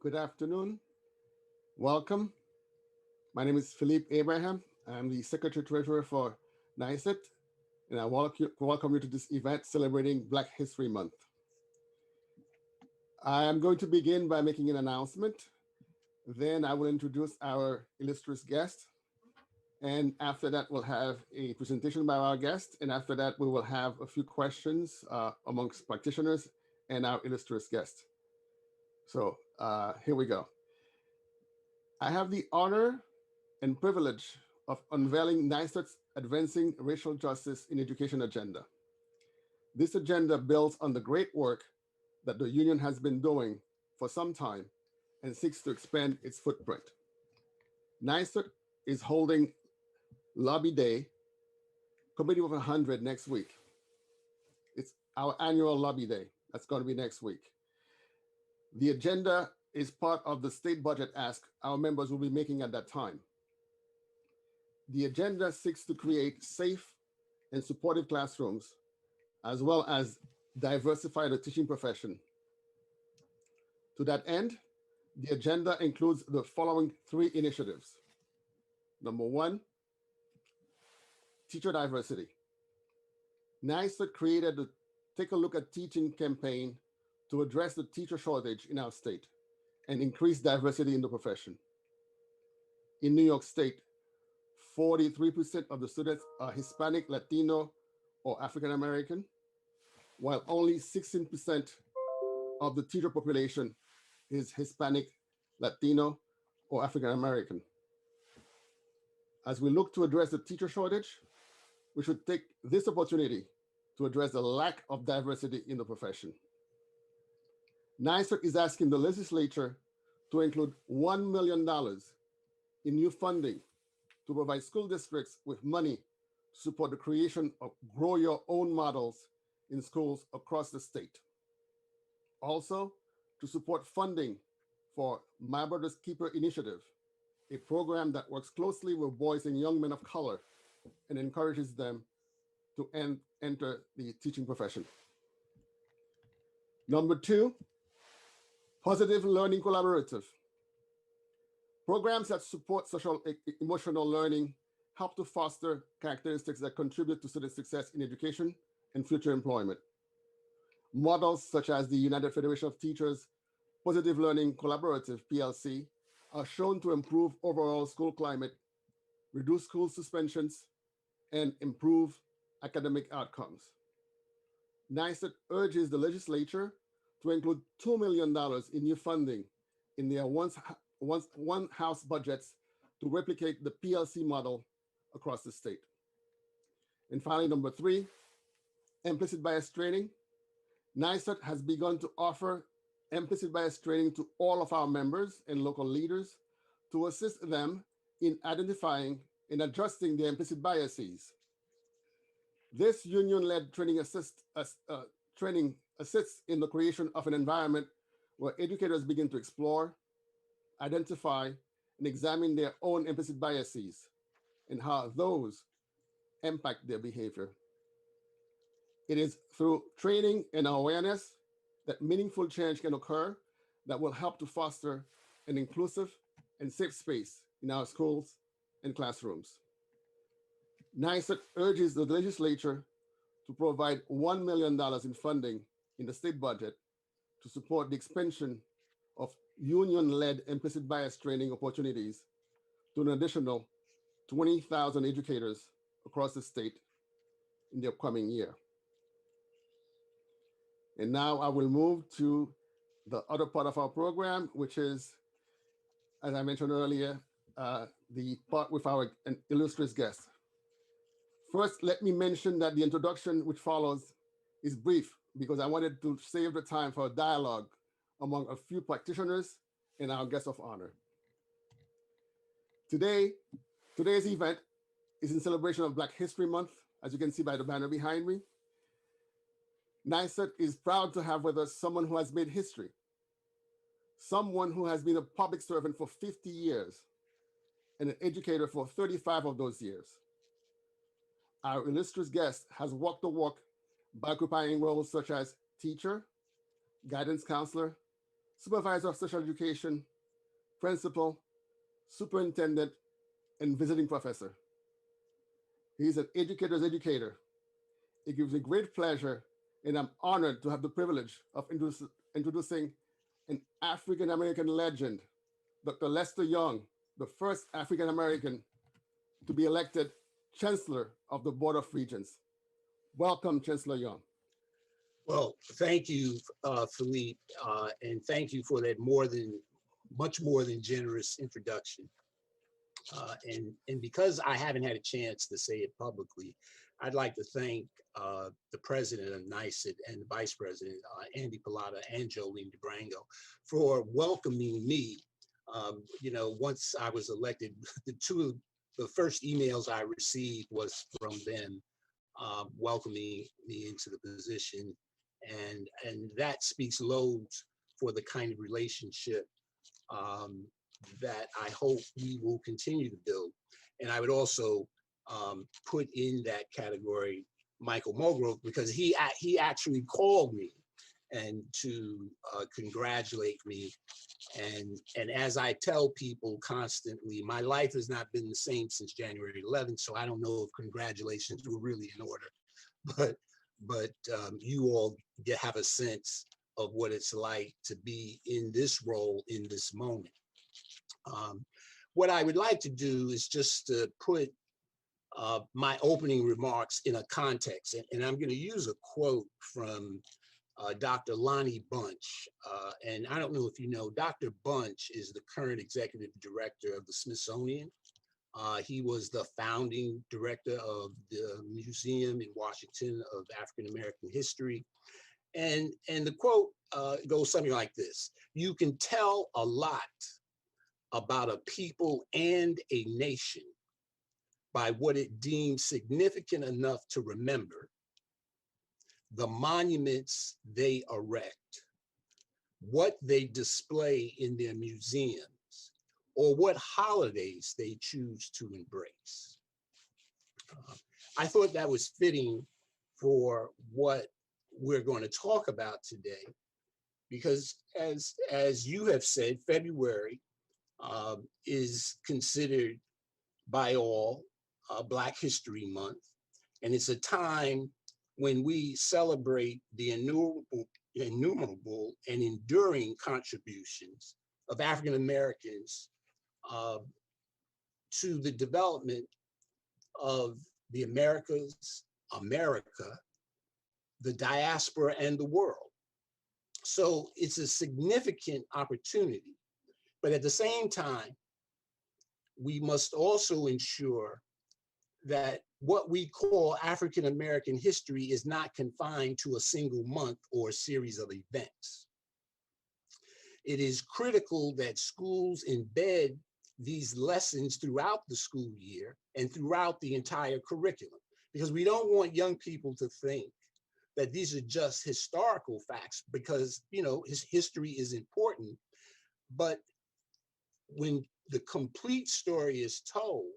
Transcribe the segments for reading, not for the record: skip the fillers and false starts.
Good afternoon. Welcome. My name is Philippe Abraham. I'm the Secretary Treasurer for NICET, and I welcome you to this event celebrating Black History Month. I am going to begin by making an announcement. Then I will introduce our illustrious guest. And after that, we'll have a presentation by our guest. And after that, we will have a few questions amongst practitioners and our illustrious guest. So here we go. I have the honor and privilege of unveiling NICET's Advancing Racial Justice in Education agenda. This agenda builds on the great work that the union has been doing for some time and seeks to expand its footprint. NICET is holding Lobby Day, Committee of 100 next week. It's our annual Lobby Day. That's going to be next week. The agenda is part of the state budget ask our members will be making at that time. The agenda seeks to create safe and supportive classrooms, as well as diversify the teaching profession. To that end, the agenda includes the following three initiatives. Number one, teacher diversity. NICET created the Take a Look at Teaching campaign to address the teacher shortage in our state and increase diversity in the profession. In New York State, 43% of the students are Hispanic, Latino, or African American, while only 16% of the teacher population is Hispanic, Latino, or African American. As we look to address the teacher shortage, we should take this opportunity to address the lack of diversity in the profession. NICET is asking the legislature to include $1 million in new funding to provide school districts with money to support the creation of grow your own models in schools across the state. Also, to support funding for My Brother's Keeper initiative, a program that works closely with boys and young men of color and encourages them to enter the teaching profession. Number two, positive learning collaborative. Programs that support social emotional learning help to foster characteristics that contribute to student success in education and future employment. Models such as the United Federation of Teachers Positive Learning Collaborative, PLC, are shown to improve overall school climate, reduce school suspensions, and improve academic outcomes. NICET urges the legislature to include $2 million in new funding in their one house budgets to replicate the PLC model across the state. And finally, number three, implicit bias training. NICET has begun to offer implicit bias training to all of our members and local leaders to assist them in identifying and adjusting their implicit biases. This union-led training assists in the creation of an environment where educators begin to explore, identify, and examine their own implicit biases and how those impact their behavior. It is through training and awareness that meaningful change can occur that will help to foster an inclusive and safe space in our schools and classrooms. NICET urges the legislature to provide $1 million in funding in the state budget to support the expansion of union-led implicit bias training opportunities to an additional 20,000 educators across the state in the upcoming year. And now I will move to the other part of our program, which is, as I mentioned earlier, the part with our illustrious guest. First, let me mention that the introduction which follows is brief because I wanted to save the time for a dialogue among a few practitioners and our guest of honor. Today's event is in celebration of Black History Month, as you can see by the banner behind me. NICET is proud to have with us someone who has made history, someone who has been a public servant for 50 years and an educator for 35 of those years. Our illustrious guest has walked the walk by occupying roles such as teacher, guidance counselor, supervisor of special education, principal, superintendent, and visiting professor. He is an educator's educator. It gives me great pleasure, and I'm honored to have the privilege of introducing an African American legend, Dr. Lester Young, the first African American to be elected Chancellor of the Board of Regents. Welcome, Chancellor Young. Well, thank you, Philippe, and thank you for that much more than generous introduction. And because I haven't had a chance to say it publicly, I'd like to thank the president of NYSET and the vice president, Andy Pilata and Jolene DeBrango, for welcoming me. Once I was elected, the first emails I received was from them welcoming me into the position. And that speaks loads for the kind of relationship that I hope we will continue to build. And I would also put in that category Michael Mulgrove, because he actually called me and to congratulate me. And as I tell people constantly, my life has not been the same since January 11th, so I don't know if congratulations were really in order. But you all have a sense of what it's like to be in this role in this moment. What I would like to do is just to put my opening remarks in a context, and I'm going to use a quote from Dr. Lonnie Bunch. And I don't know if you know, Dr. Bunch is the current executive director of the Smithsonian. He was the founding director of the Museum in Washington of African American History. And the quote goes something like this: "You can tell a lot about a people and a nation by what it deems significant enough to remember, the monuments they erect, what they display in their museums, or what holidays they choose to embrace." I thought that was fitting for what we're going to talk about today, because as you have said, February is considered by all Black History Month, and it's a time when we celebrate the innumerable and enduring contributions of African Americans to the development of the Americas, America, the diaspora, and the world. So it's a significant opportunity, but at the same time, we must also ensure that what we call African American history is not confined to a single month or a series of events. It is critical that schools embed these lessons throughout the school year and throughout the entire curriculum, because we don't want young people to think that these are just historical facts, because his history is important, but when the complete story is told,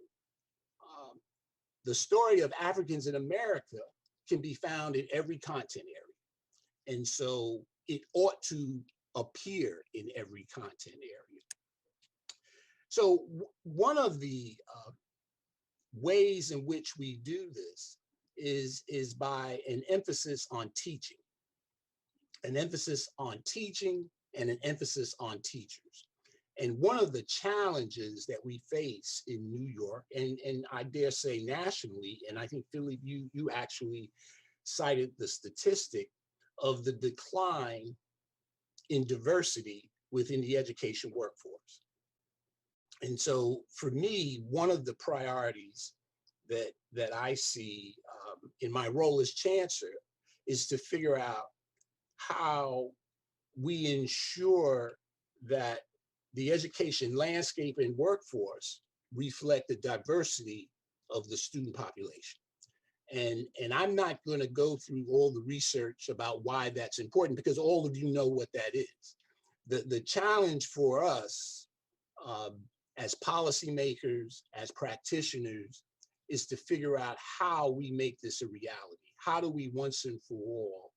the story of Africans in America can be found in every content area. And so it ought to appear in every content area. So one of the ways in which we do this is by an emphasis on teaching, and an emphasis on teachers. And one of the challenges that we face in New York, and I dare say nationally, and I think, Philip, you actually cited the statistic of the decline in diversity within the education workforce. And so for me, one of the priorities that I see in my role as Chancellor is to figure out how we ensure that the education landscape and workforce reflect the diversity of the student population. And I'm not going to go through all the research about why that's important, because all of you know what that is. The challenge for us as policymakers, as practitioners, is to figure out how we make this a reality. How do we once and for all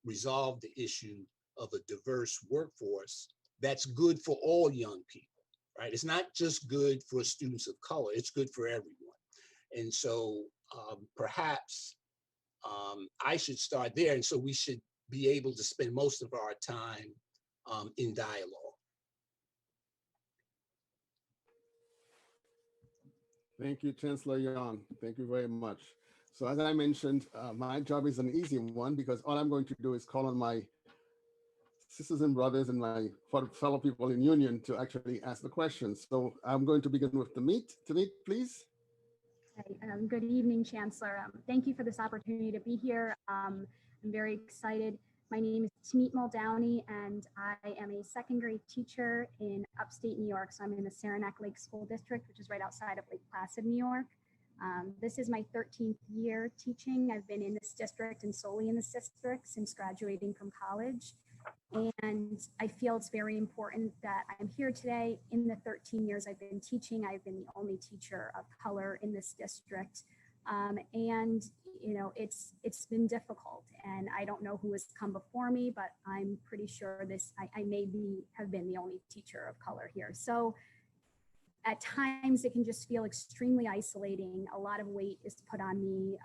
resolve the issue of a diverse workforce that's good for all young people, right? It's not just good for students of color, it's good for everyone. And so perhaps I should start there. And so we should be able to spend most of our time in dialogue. Thank you, Chancellor Young. Thank you very much. So as I mentioned, my job is an easy one because all I'm going to do is call on my sisters and brothers and my fellow people in union to actually ask the questions. So I'm going to begin with Tamit. Tamit, please. Hi, good evening, Chancellor. Thank you for this opportunity to be here. I'm very excited. My name is Tamit Muldowney, and I am a second grade teacher in upstate New York. So I'm in the Saranac Lake School District, which is right outside of Lake Placid, New York. This is my 13th year teaching. I've been in this district and solely in this district since graduating from college. And I feel it's very important that I'm here today. In the 13 years I've been teaching, I've been the only teacher of color in this district. And you know, it's been difficult, and I don't know who has come before me, but I'm pretty sure I have been the only teacher of color here. So at times it can just feel extremely isolating. A lot of weight is put on me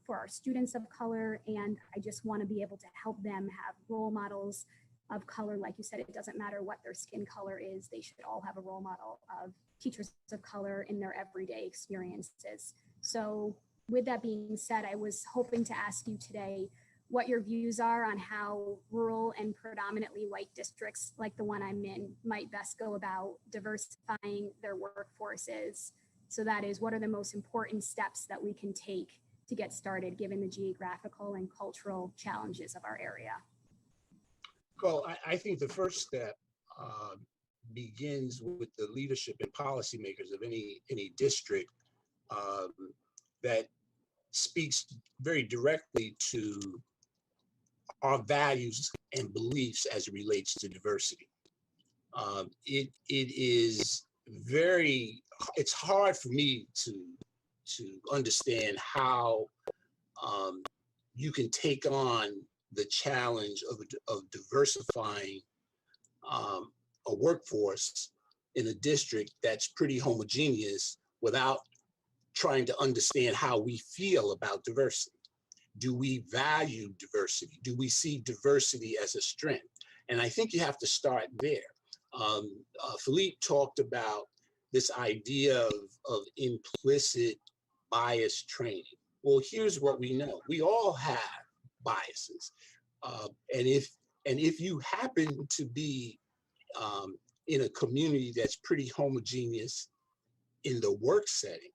for our students of color, and I just want to be able to help them have role models of color. Like you said, it doesn't matter what their skin color is, they should all have a role model of teachers of color in their everyday experiences. So with that being said, I was hoping to ask you today what your views are on how rural and predominantly white districts like the one I'm in might best go about diversifying their workforces. So that is, what are the most important steps that we can take to get started given the geographical and cultural challenges of our area? Well, I think the first step begins with the leadership and policymakers of any district that speaks very directly to our values and beliefs as it relates to diversity. It's hard for me to understand how you can take on the challenge of diversifying a workforce in a district that's pretty homogeneous without trying to understand how we feel about diversity. Do we value diversity? Do we see diversity as a strength? And I think you have to start there. Philippe talked about this idea of implicit bias training. Well, here's what we know. We all have biases. And if you happen to be in a community that's pretty homogeneous in the work setting,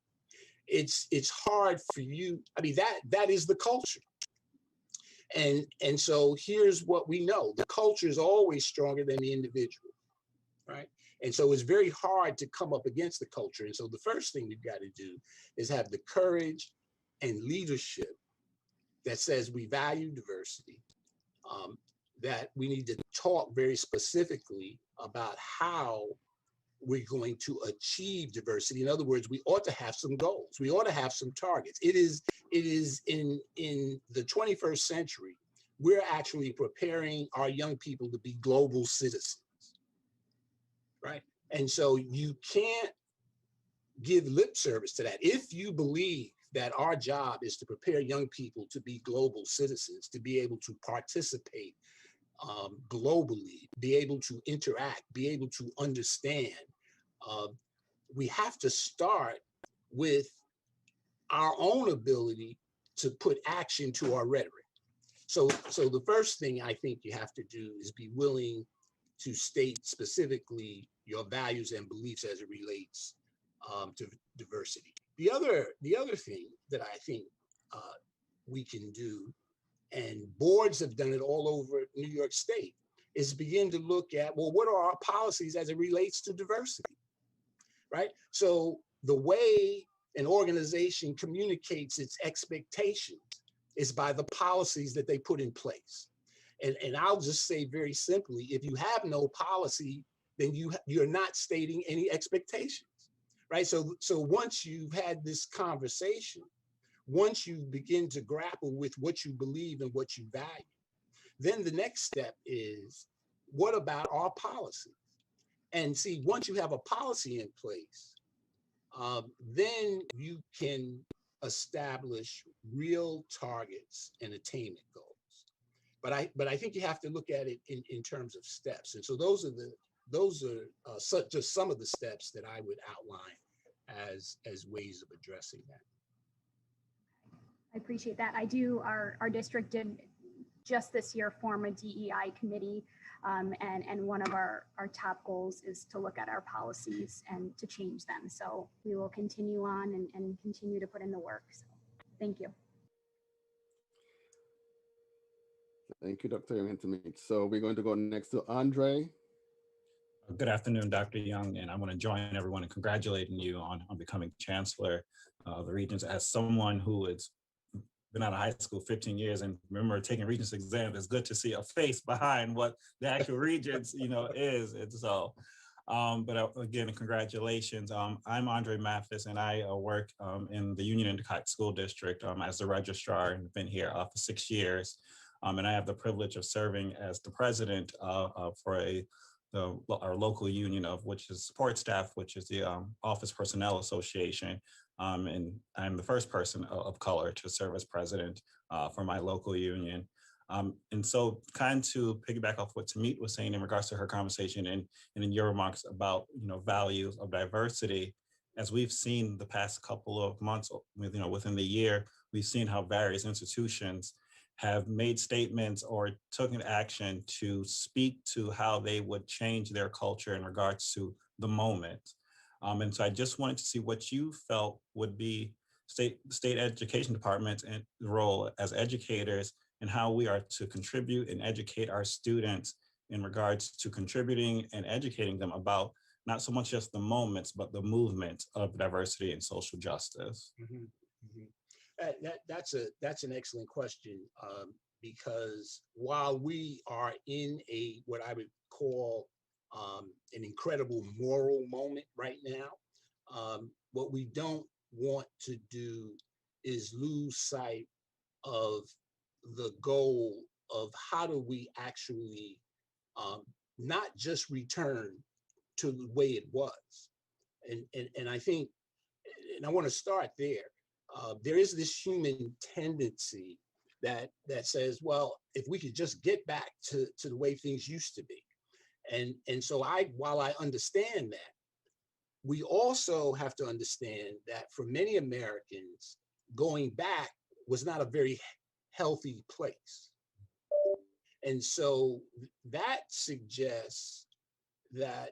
it's hard for you. I mean, that is the culture. And so here's what we know. The culture is always stronger than the individual, right? And so it's very hard to come up against the culture. And so the first thing we've got to do is have the courage and leadership that says we value diversity, that we need to talk very specifically about how we're going to achieve diversity. In other words, we ought to have some goals. We ought to have some targets. It is in the 21st century, we're actually preparing our young people to be global citizens, right? And so you can't give lip service to that. If you believe that our job is to prepare young people to be global citizens, to be able to participate globally, be able to interact, be able to understand, we have to start with our own ability to put action to our rhetoric. So the first thing I think you have to do is be willing to state specifically your values and beliefs as it relates to diversity. The other thing that I think we can do, and boards have done it all over New York State, is begin to look at, well, what are our policies as it relates to diversity, right? So the way an organization communicates its expectations is by the policies that they put in place. And I'll just say very simply, if you have no policy, then you're not stating any expectations, right? So once you've had this conversation, once you begin to grapple with what you believe and what you value, then the next step is, what about our policies? And see, once you have a policy in place, then you can establish real targets and attainment goals. But I think you have to look at it in terms of steps. And so those are just some of the steps that I would outline as ways of addressing that. I appreciate that. Our district did just this year form a DEI committee. And one of our top goals is to look at our policies and to change them. So we will continue on and continue to put in the work. So thank you. Thank you, Dr. Intimate. So we're going to go next to Andre. Good afternoon, Dr. Young, and I want to join everyone in congratulating you on becoming Chancellor of the Regents. As someone who has been out of high school 15 years and remember taking Regents exams, it's good to see a face behind what the actual Regents, is. And so, but again, congratulations. I'm Andre Mathis, and I work in the Union Endicott School District as the registrar, and been here for 6 years. And I have the privilege of serving as the president for our local union, of which is support staff, which is the Office Personnel Association. And I'm the first person of color to serve as president for my local union. And so kind to piggyback off what Tamit was saying in regards to her conversation and in your remarks about, values of diversity, as we've seen the past couple of months, within the year, we've seen how various institutions have made statements or taken action to speak to how they would change their culture in regards to the moment. And so I just wanted to see what you felt would be state education departments and role as educators, and how we are to contribute and educate our students in regards to contributing and educating them about not so much just the moments, but the movement of diversity and social justice. Mm-hmm. Mm-hmm. That's an excellent question, because while we are in what I would call an incredible moral moment right now, what we don't want to do is lose sight of the goal of how do we actually not just return to the way it was. And I think, and I want to start there. There is this human tendency that says, well, if we could just get back to the way things used to be. And so while I understand that, we also have to understand that for many Americans, going back was not a very healthy place. And so that suggests that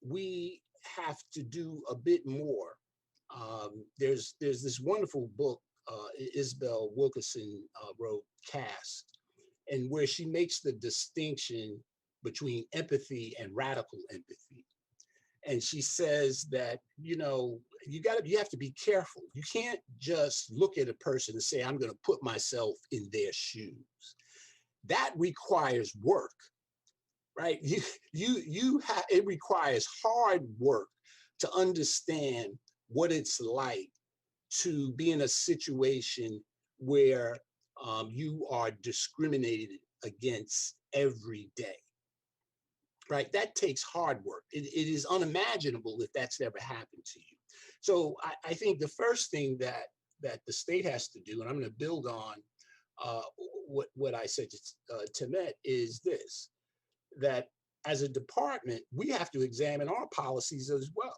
we have to do a bit more. There's this wonderful book Isabel Wilkerson wrote, Caste, and where she makes the distinction between empathy and radical empathy. And she says that, you have to be careful. You can't just look at a person and say, I'm going to put myself in their shoes. That requires work, right? It requires hard work to understand what it's like to be in a situation where you are discriminated against every day, right? That takes hard work. It is unimaginable if that's never happened to you. So I think the first thing that the state has to do, and I'm going to build on what I said to Temet, is this, that as a department, we have to examine our policies as well,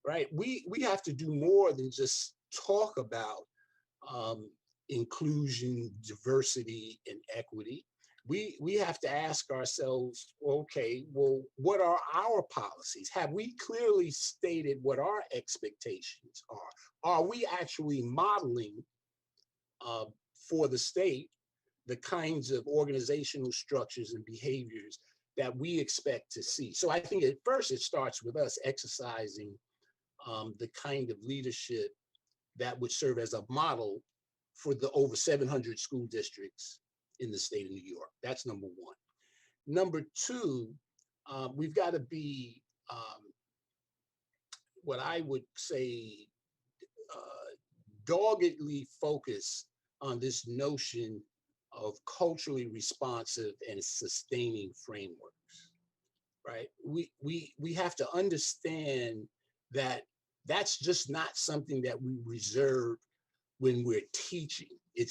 right? We have to do more than just talk about inclusion, diversity, and equity. We have to ask ourselves, okay, well, what are our policies? Have we clearly stated what our expectations are? Are we actually modeling for the state the kinds of organizational structures and behaviors that we expect to see? So I think at first it starts with us exercising the kind of leadership that would serve as a model for the over 700 school districts in the state of New York. That's number one. Number two, we've got to be what I would say doggedly focused on this notion of culturally responsive and sustaining frameworks, right? We have to understand that that's just not something that we reserve when we're teaching. It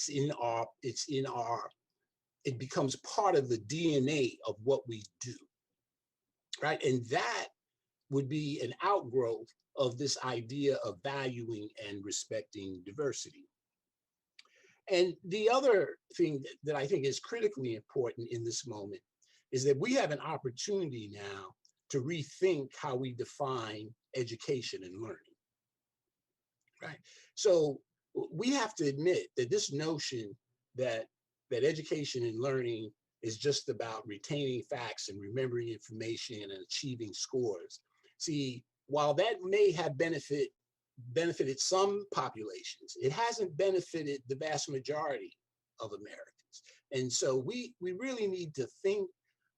becomes part of the DNA of what we do, right? And that would be an outgrowth of this idea of valuing and respecting diversity. And the other thing that I think is critically important in this moment is that we have an opportunity now to rethink how we define education and learning, right? So we have to admit that this notion that education and learning is just about retaining facts and remembering information and achieving scores. See, while that may have benefited some populations, it hasn't benefited the vast majority of Americans. And so we really need to think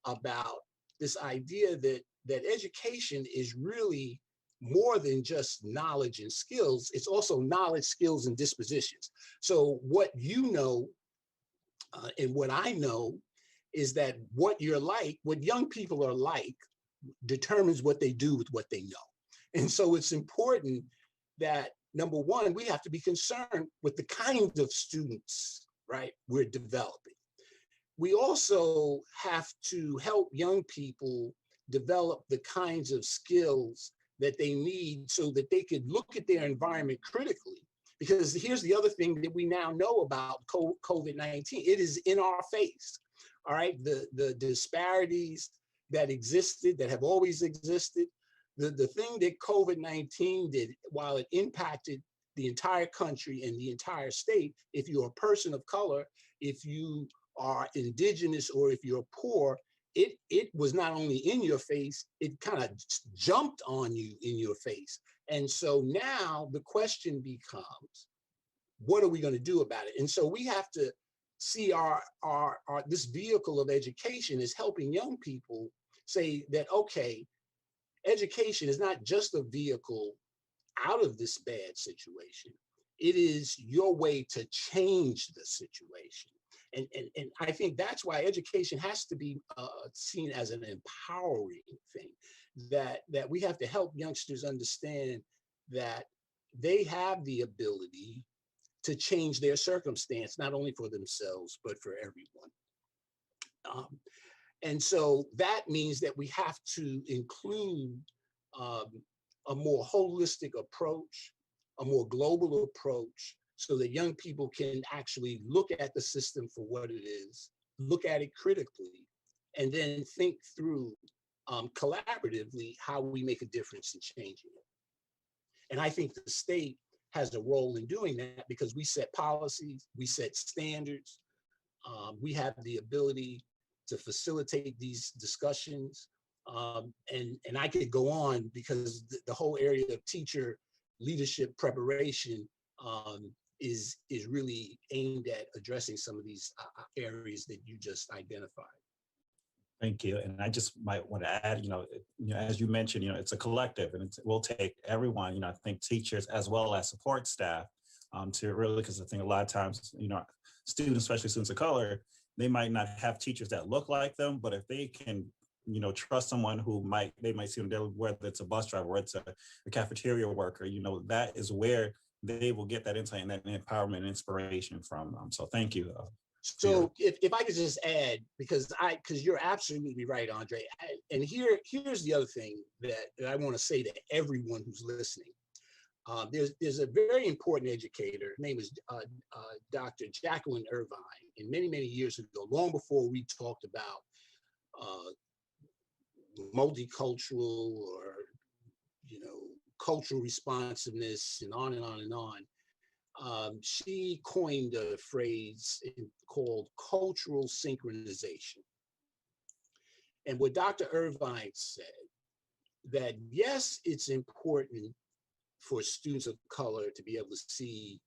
about this idea that education is really more than just knowledge and skills. It's also knowledge, skills, and dispositions. So what you know and what I know is that what you're like, what young people are like, determines what they do with what they know. And so it's important that, number one, we have to be concerned with the kinds of students, right, we're developing. We also have to help young people develop the kinds of skills that they need so that they could look at their environment critically. Because here's the other thing that we now know about COVID-19. It is in our face, all right? The disparities that existed, that have always existed, the thing that COVID-19 did, while it impacted the entire country and the entire state, if you're a person of color, if you are indigenous, or if you're poor, it was not only in your face, it kind of jumped on you in your face. And so now the question becomes, what are we going to do about it? And so we have to see our this vehicle of education is helping young people say that, okay, education is not just a vehicle out of this bad situation. It is your way to change the situation. And I think that's why education has to be seen as an empowering thing, that we have to help youngsters understand that they have the ability to change their circumstance, not only for themselves, but for everyone. And so that means that we have to include a more holistic approach, a more global approach, so that young people can actually look at the system for what it is, look at it critically, and then think through collaboratively how we make a difference in changing it. And I think the state has a role in doing that, because we set policies, we set standards, we have the ability to facilitate these discussions. And I could go on, because the whole area of teacher leadership preparation is really aimed at addressing some of these areas that you just identified. Thank you. And I just might want to add, as you mentioned, it's a collective, and it will take everyone, I think teachers as well as support staff to really, because I think a lot of times, students, especially students of color, they might not have teachers that look like them, but if they can, trust someone who they might see them daily, whether it's a bus driver or it's a cafeteria worker, that is where they will get that insight and that empowerment and inspiration from them. So thank you. So if I could just add, because you're absolutely right, Andre. And here's the other thing that I want to say to everyone who's listening. There's a very important educator. Her name is Dr. Jacqueline Irvine. And many, many years ago, long before we talked about multicultural or cultural responsiveness and on and on and on, she coined a phrase called cultural synchronization. And what Dr. Irvine said, that yes, it's important for students of color to be able to see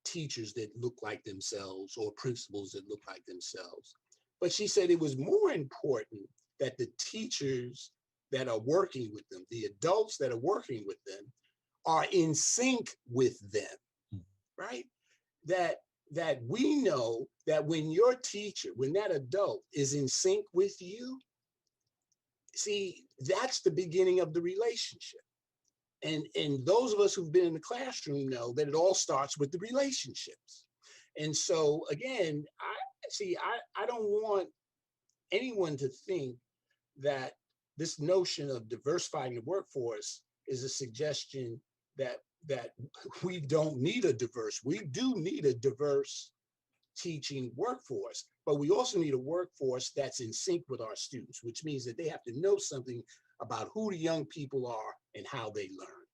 teachers that look like themselves or principals that look like themselves. But she said it was more important that the teachers that are working with them, the adults that are working with them, are in sync with them, right? That we know that when your teacher, when that adult is in sync with you, see, that's the beginning of the relationship. And those of us who've been in the classroom know that it all starts with the relationships. And so again, I don't want anyone to think that this notion of diversifying the workforce is a suggestion that we don't need a diverse. We do need a diverse teaching workforce, but we also need a workforce that's in sync with our students, which means that they have to know something about who the young people are and how they learn.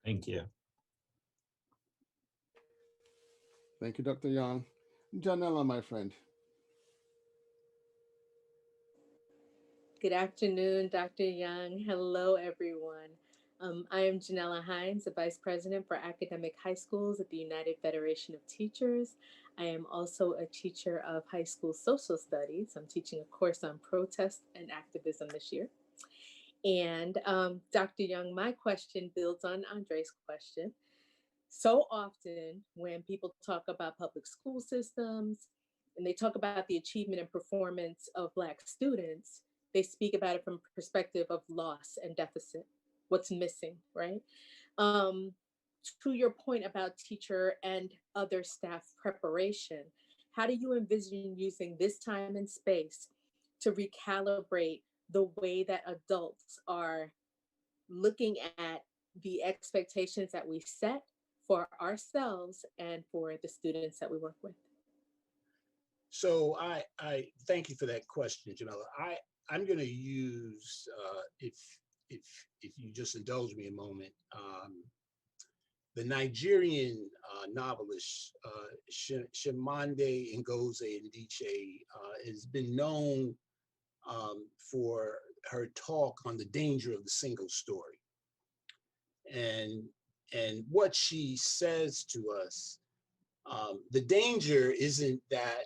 Thank you. Thank you, Dr. Young. Janella, my friend. Good afternoon, Dr. Young. Hello, everyone. I am Janella Hines, the Vice President for Academic High Schools at the United Federation of Teachers. I am also a teacher of high school social studies. I'm teaching a course on protest and activism this year. And Dr. Young, my question builds on Andre's question. So often when people talk about public school systems and they talk about the achievement and performance of Black students, they speak about it from a perspective of loss and deficit, what's missing, right? To your point about teacher and other staff preparation, how do you envision using this time and space to recalibrate the way that adults are looking at the expectations that we set for ourselves and for the students that we work with? So I thank you for that question, Janella. I'm going to use, if you just indulge me a moment, the Nigerian novelist Chimamanda Ngozi Adichie has been known for her talk on the danger of the single story. And what she says to us, the danger isn't that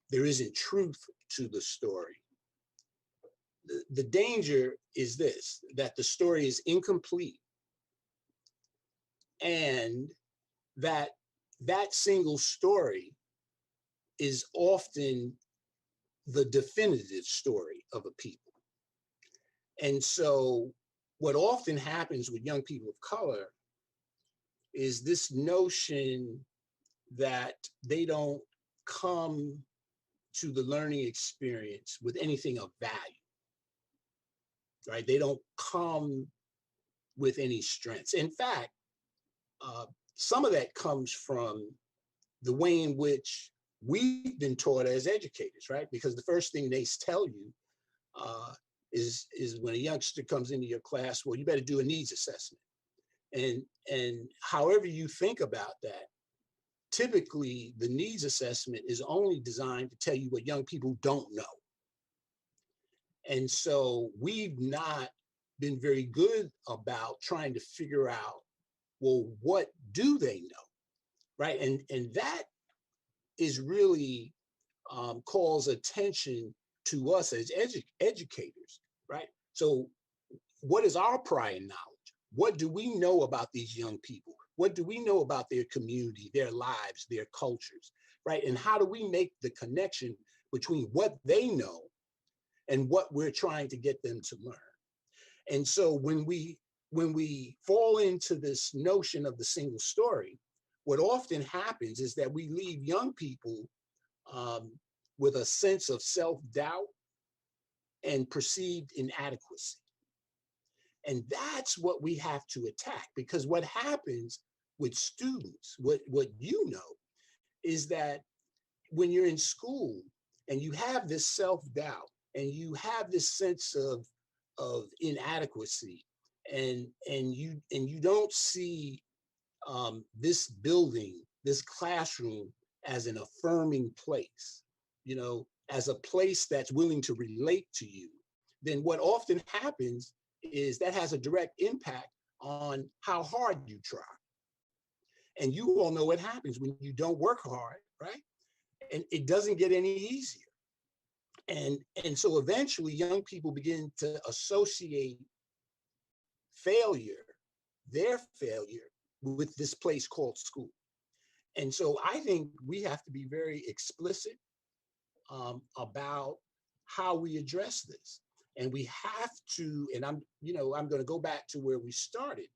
there isn't truth to the story. The danger is this, that the story is incomplete and that single story is often the definitive story of a people. And so what often happens with young people of color is this notion that they don't come to the learning experience with anything of value, right? They don't come with any strengths. In fact, some of that comes from the way in which we've been taught as educators, right? Because the first thing they tell you is when a youngster comes into your class, well, you better do a needs assessment. And however you think about that, typically the needs assessment is only designed to tell you what young people don't know. And so we've not been very good about trying to figure out, well, what do they know, right? And that is really calls attention to us as educators, right? So what is our prior knowledge? What do we know about these young people? What do we know about their community, their lives, their cultures, right? And how do we make the connection between what they know and what we're trying to get them to learn? And so when we fall into this notion of the single story, what often happens is that we leave young people with a sense of self-doubt and perceived inadequacy. And that's what we have to attack, because what happens with students, what you know, is that when you're in school and you have this self-doubt and you have this sense of inadequacy, and you don't see this building, this classroom as an affirming place, you know, as a place that's willing to relate to you, then what often happens is that has a direct impact on how hard you try. And you all know what happens when you don't work hard, right? And it doesn't get any easier. And so eventually young people begin to associate failure, their failure, with this place called school. And so I think we have to be very explicit about how we address this. And we have to, and I'm going to go back to where we started.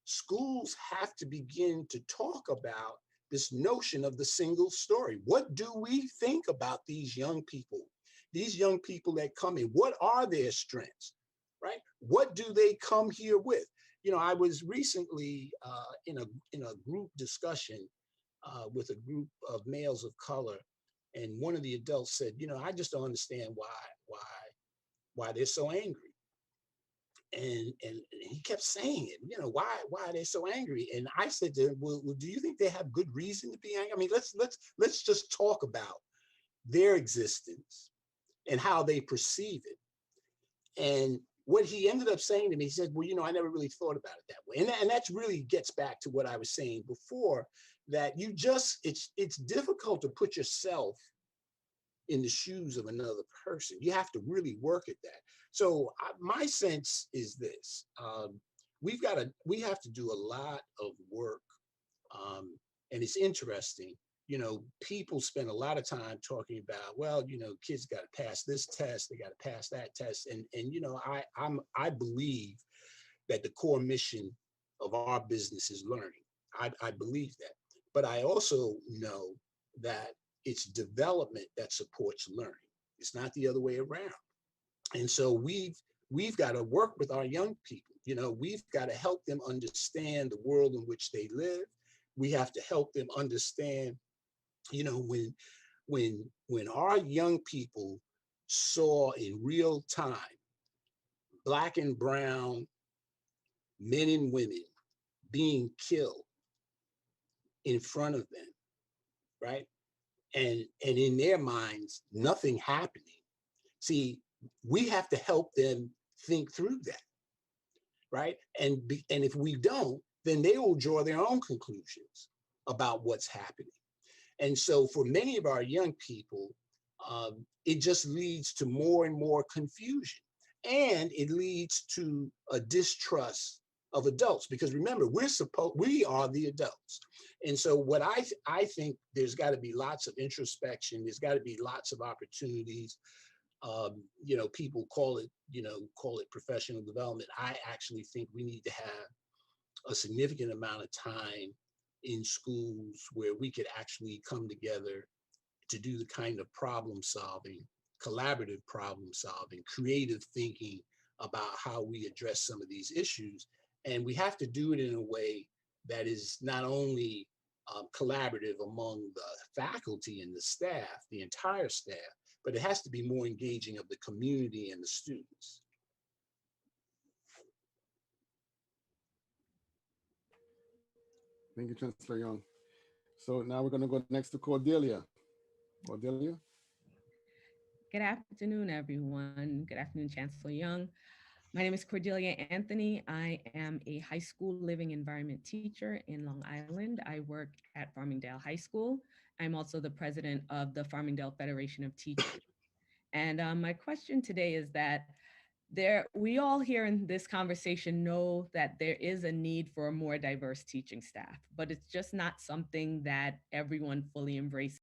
Schools have to begin to talk about this notion of the single story. What do we think about these young people that come in? What are their strengths, right? What do they come here with? I was recently in a group discussion with a group of males of color, and one of the adults said, I just don't understand why they're so angry. And he kept saying it, why are they so angry? And I said to him, well, do you think they have good reason to be angry? I mean, let's just talk about their existence and how they perceive it. And what he ended up saying to me, he said, well, I never really thought about it that way. And that really gets back to what I was saying before, that it's difficult to put yourself in the shoes of another person. You have to really work at that. So my sense is this: we have to do a lot of work, and it's interesting. People spend a lot of time talking about, well, kids got to pass this test, they got to pass that test, and I believe that the core mission of our business is learning. I believe that, but I also know that it's development that supports learning. It's not the other way around. And so we've got to work with our young people. We've got to help them understand the world in which they live. We have to help them understand, when our young people saw in real time Black and brown men and women being killed in front of them, right? And in their minds, nothing happening. See, we have to help them think through that, right? And if we don't, then they will draw their own conclusions about what's happening. And so for many of our young people, it just leads to more and more confusion. And it leads to a distrust of adults, because remember, we are the adults. And so what I think, there's got to be lots of introspection. There's got to be lots of opportunities. People call it professional development. I actually think we need to have a significant amount of time in schools where we could actually come together to do the kind of problem solving, collaborative problem solving, creative thinking about how we address some of these issues. And we have to do it in a way that is not only collaborative among the faculty and the staff, the entire staff, but it has to be more engaging of the community and the students. Thank you, Chancellor Young. So now we're going to go next to Cordelia. Cordelia? Good afternoon, everyone. Good afternoon, Chancellor Young. My name is Cordelia Anthony. I am a high school living environment teacher in Long Island. I work at Farmingdale High School. I'm also the president of the Farmingdale Federation of Teachers. And my question today is that we all here in this conversation know that there is a need for a more diverse teaching staff, but it's just not something that everyone fully embraces.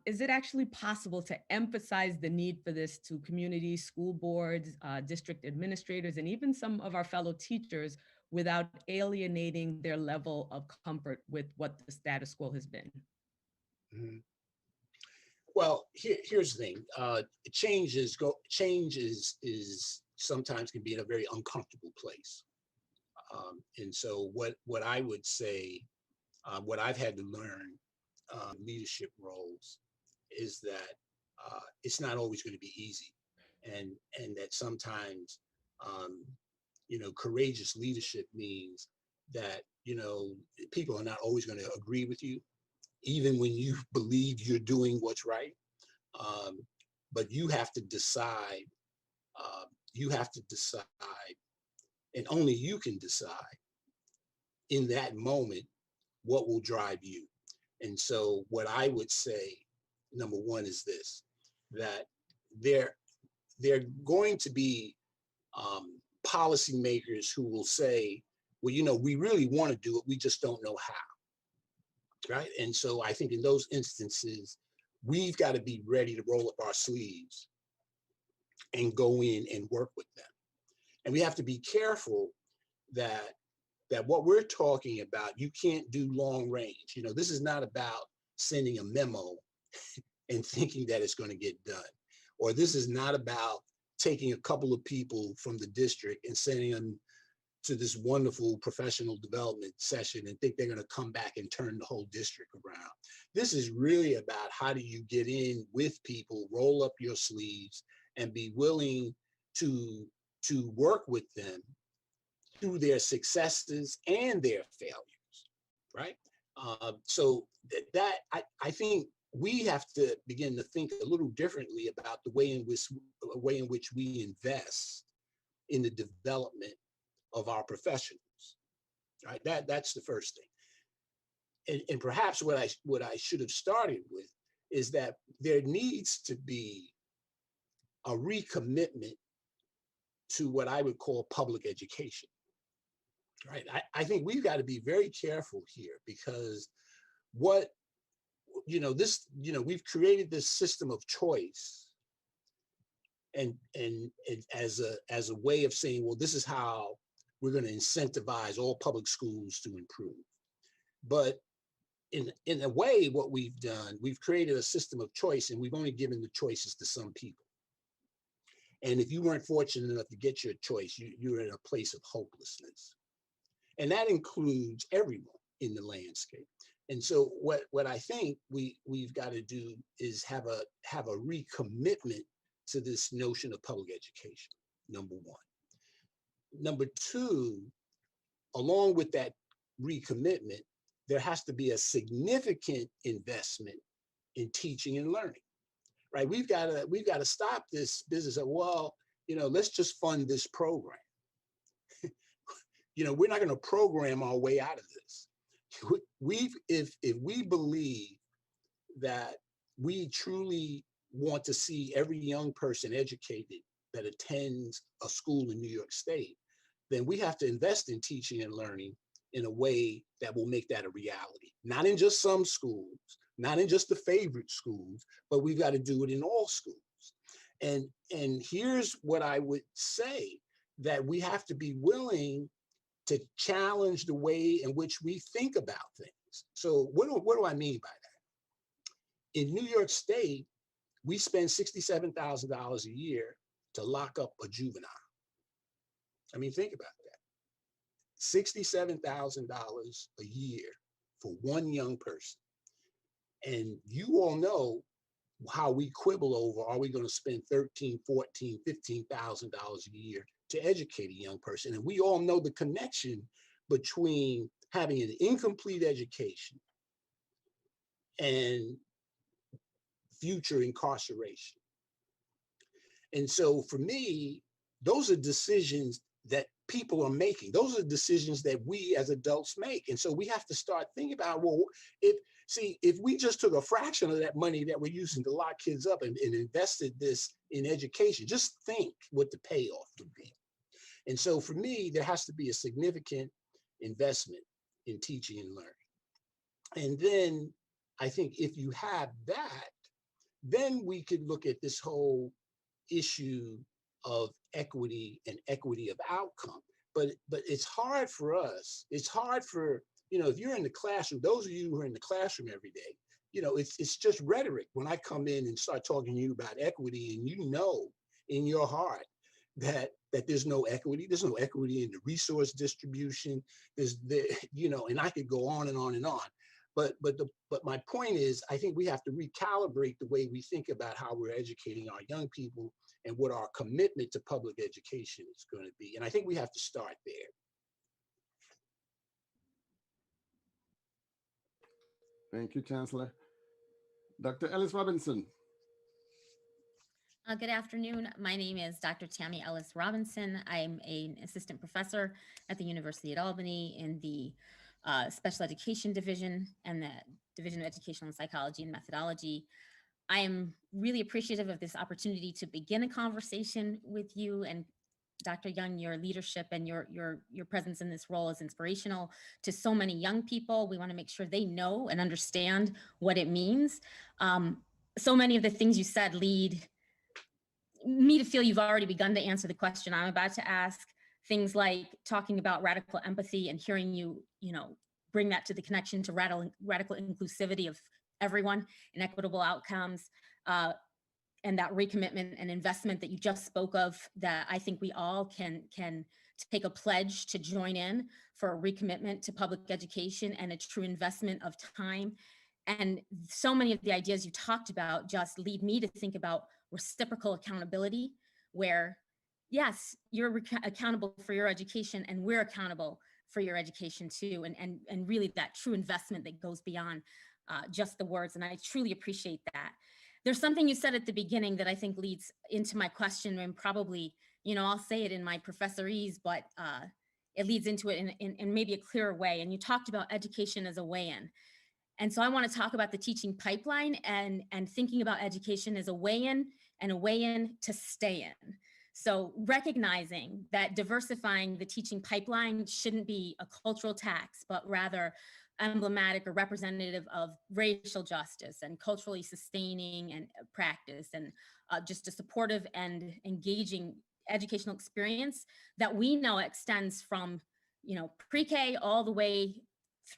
Is it actually possible to emphasize the need for this to communities, school boards, district administrators, and even some of our fellow teachers without alienating their level of comfort with what the status quo has been? Mm-hmm. Well, here's the thing. Change is sometimes can be in a very uncomfortable place. And so what I would say, what I've had to learn leadership roles is that it's not always going to be easy, and that sometimes courageous leadership means that people are not always going to agree with you, even when you believe you're doing what's right. But you have to decide. And only you can decide in that moment what will drive you. And so what I would say, number one, is this: that there are going to be policymakers who will say, well, we really want to do it, we just don't know how, right? And so I think in those instances, we've got to be ready to roll up our sleeves and go in and work with them. And we have to be careful that what we're talking about, you can't do long range. This is not about sending a memo and thinking that it's going to get done. Or this is not about taking a couple of people from the district and sending them to this wonderful professional development session and think they're going to come back and turn the whole district around. This is really about how do you get in with people, roll up your sleeves, and be willing to work with them through their successes and their failures, right? So that I think we have to begin to think a little differently about the way in which we invest in the development of our professionals, right? That's the first thing. And perhaps what I should have started with is that there needs to be a recommitment to what I would call public education, right? I think we've got to be very careful here because we've created this system of choice and as a way of saying, well, this is how we're going to incentivize all public schools to improve. But in a way, what we've done, we've created a system of choice and we've only given the choices to some people. And if you weren't fortunate enough to get your choice, you're in a place of hopelessness. And that includes everyone in the landscape. And so what I think we've got to do is have a recommitment to this notion of public education, number one. Number two, along with that recommitment, there has to be a significant investment in teaching and learning, right? We've got to stop this business of, well, let's just fund this program. We're not going to program our way out of this. If we believe that we truly want to see every young person educated that attends a school in New York State, then we have to invest in teaching and learning in a way that will make that a reality. Not in just some schools, not in just the favorite schools, but we've got to do it in all schools. And here's what I would say, that we have to be willing to challenge the way in which we think about things. So what do I mean by that? In New York State, we spend $67,000 a year to lock up a juvenile. I mean, think about that. $67,000 a year for one young person. And you all know how we quibble over, are we going to spend $13,000, $14,000, $15,000 a year to educate a young person? And we all know the connection between having an incomplete education and future incarceration. And so for me, those are decisions that people are making. Those are decisions that we as adults make. And so we have to start thinking about, well, if we just took a fraction of that money that we're using to lock kids up and invested this in education, just think what the payoff would be. And so for me, there has to be a significant investment in teaching and learning. And then I think if you have that, then we could look at this whole issue of equity and equity of outcome. But it's hard for us. It's hard for, if you're in the classroom, those of you who are in the classroom every day, it's just rhetoric when I come in and start talking to you about equity, and in your heart that there's no equity. There's no equity in the resource distribution. And I could go on and on and on. But my point is, I think we have to recalibrate the way we think about how we're educating our young people and what our commitment to public education is going to be. And I think we have to start there. Thank you, Chancellor. Dr. Ellis Robinson. Good afternoon. My name is Dr. Tammy Ellis Robinson. I'm an assistant professor at the University at Albany in the Special Education Division and the Division of Educational Psychology and Methodology. I am really appreciative of this opportunity to begin a conversation with you, and Dr. Young, your leadership and your presence in this role is inspirational to so many young people. We want to make sure they know and understand what it means. so many of the things you said lead me to feel you've already begun to answer the question I'm about to ask. Things like talking about radical empathy and hearing you, bring that to the connection to radical inclusivity of everyone and equitable outcomes, and that recommitment and investment that you just spoke of, that I think we all can take a pledge to join in for a recommitment to public education and a true investment of time. And so many of the ideas you talked about just lead me to think about reciprocal accountability, where yes, you're accountable for your education and we're accountable for your education too. And really that true investment that goes beyond just the words. And I truly appreciate that. There's something you said at the beginning that I think leads into my question, and probably, I'll say it in my professorese, but it leads into it in maybe a clearer way. And you talked about education as a way-in. And so I want to talk about the teaching pipeline and thinking about education as a way-in and a way-in to stay in. So recognizing that diversifying the teaching pipeline shouldn't be a cultural tax, but rather emblematic or representative of racial justice and culturally sustaining and practice, and just a supportive and engaging educational experience that we know extends from, pre-K all the way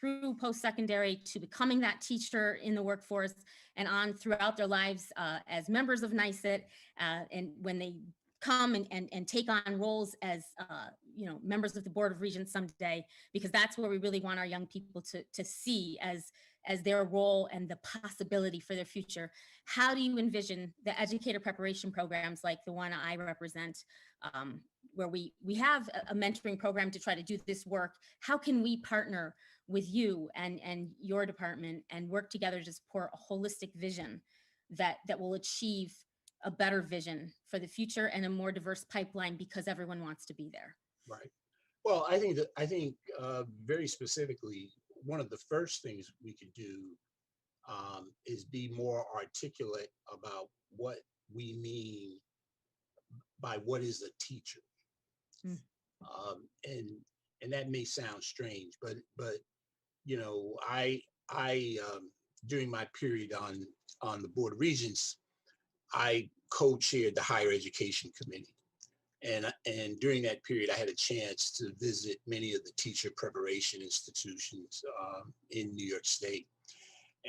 through post-secondary to becoming that teacher in the workforce and on throughout their lives as members of NYSET, and when they come and take on roles as members of the Board of Regents someday, because that's where we really want our young people to see as their role and the possibility for their future. How do you envision the educator preparation programs like the one I represent, where we have a mentoring program to try to do this work? How can we partner with you and your department and work together to support a holistic vision that will achieve a better vision for the future and a more diverse pipeline, because everyone wants to be there? Right. Well, I think very specifically, one of the first things we could do is be more articulate about what we mean by what is a teacher. Mm. And that may sound strange, but I during my period on the Board of Regents, I co-chaired the Higher Education Committee. And during that period, I had a chance to visit many of the teacher preparation institutions in New York State.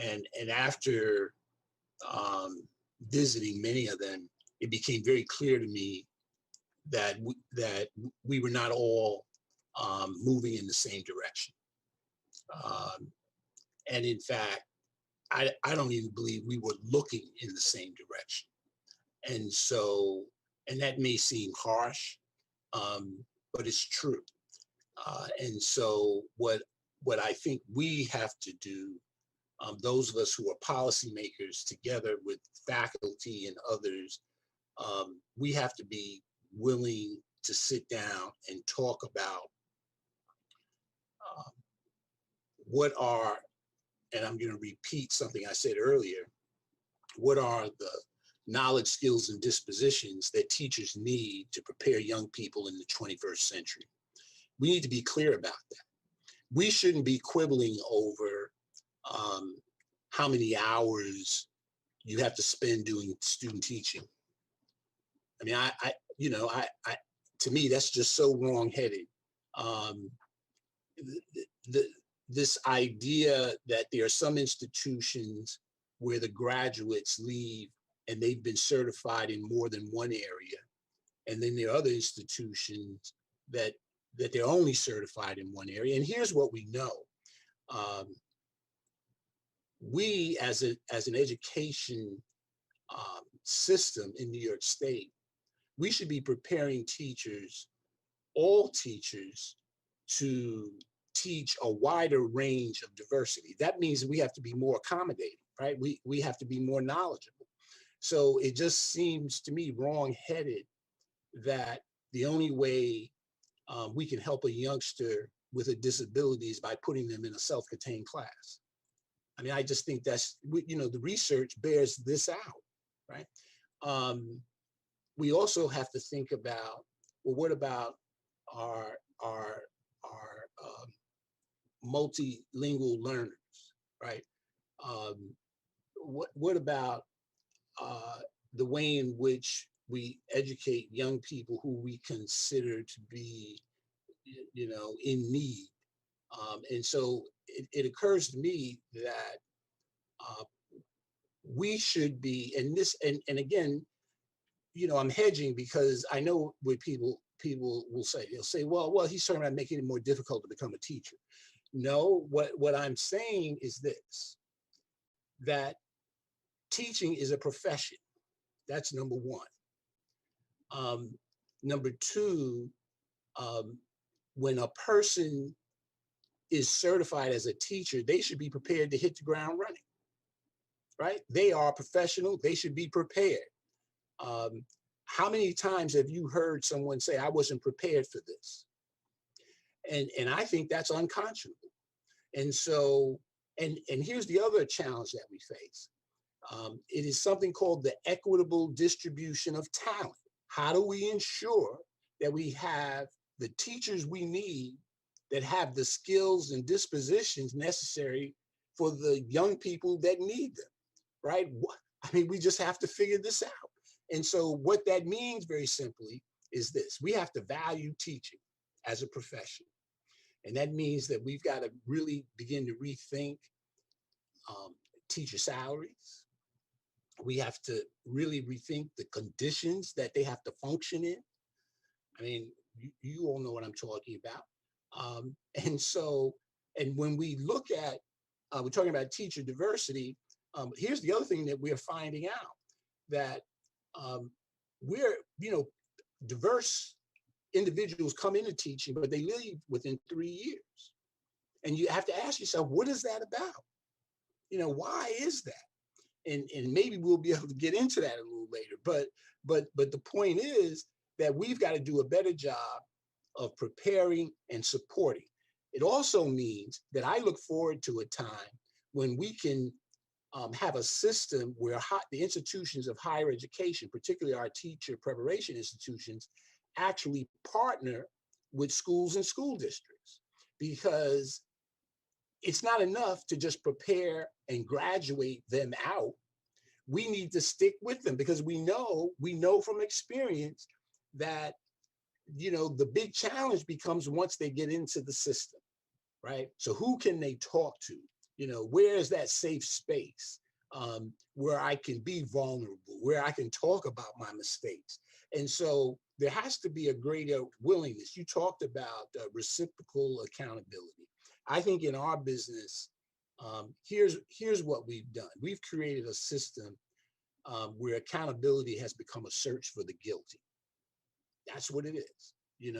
And after visiting many of them, it became very clear to me that we were not all moving in the same direction. And in fact, I don't even believe we were looking in the same direction. And so, and that may seem harsh, but it's true. And so what I think we have to do, those of us who are policymakers together with faculty and others, we have to be willing to sit down and talk about what are, and I'm going to repeat something I said earlier, what are the knowledge, skills, and dispositions that teachers need to prepare young people in the 21st century. We need to be clear about that. We shouldn't be quibbling over how many hours you have to spend doing student teaching. I mean, I to me, that's just so wrong-headed. This idea that there are some institutions where the graduates leave and they've been certified in more than one area, and then there are other institutions that they're only certified in one area. And here's what we know. We as an education system in New York State, we should be preparing teachers, all teachers, to teach a wider range of diversity. That means we have to be more accommodating, right? We have to be more knowledgeable. So it just seems to me wrong-headed that the only way we can help a youngster with a disability is by putting them in a self-contained class. I mean, I just think that's, the research bears this out, right? We also have to think about, well, what about our multilingual learners, right? What about the way in which we educate young people who we consider to be, in need. And so it occurs to me that we should be, and again, I'm hedging because I know what people will say. They'll say, well, he's talking about making it more difficult to become a teacher. No, what I'm saying is this, that teaching is a profession. That's number one. Number two, when a person is certified as a teacher, they should be prepared to hit the ground running, right? They are professional. They should be prepared. How many times have you heard someone say, I wasn't prepared for this? And I think that's unconscionable. And so, and here's the other challenge that we face. It is something called the equitable distribution of talent. How do we ensure that we have the teachers we need that have the skills and dispositions necessary for the young people that need them, right? I mean, we just have to figure this out. And so what that means very simply is this: we have to value teaching as a profession. And that means that we've got to really begin to rethink teacher salaries. We have to really rethink the conditions that they have to function in. I mean, you all know what I'm talking about. And when we look at, we're talking about teacher diversity, here's the other thing that we're finding out, that we're, diverse individuals come into teaching, but they leave within 3 years. And you have to ask yourself, what is that about? Why is that? And maybe we'll be able to get into that a little later. But the point is that we've got to do a better job of preparing and supporting. It also means that I look forward to a time when we can have a system where the institutions of higher education, particularly our teacher preparation institutions, actually partner with schools and school districts, because it's not enough to just prepare and graduate them out. We need to stick with them, because we know from experience that, the big challenge becomes once they get into the system, right? So who can they talk to? Where is that safe space where I can be vulnerable, where I can talk about my mistakes? And so there has to be a greater willingness. You talked about reciprocal accountability. I think in our business, here's what we've done. We've created a system where accountability has become a search for the guilty. That's what it is. We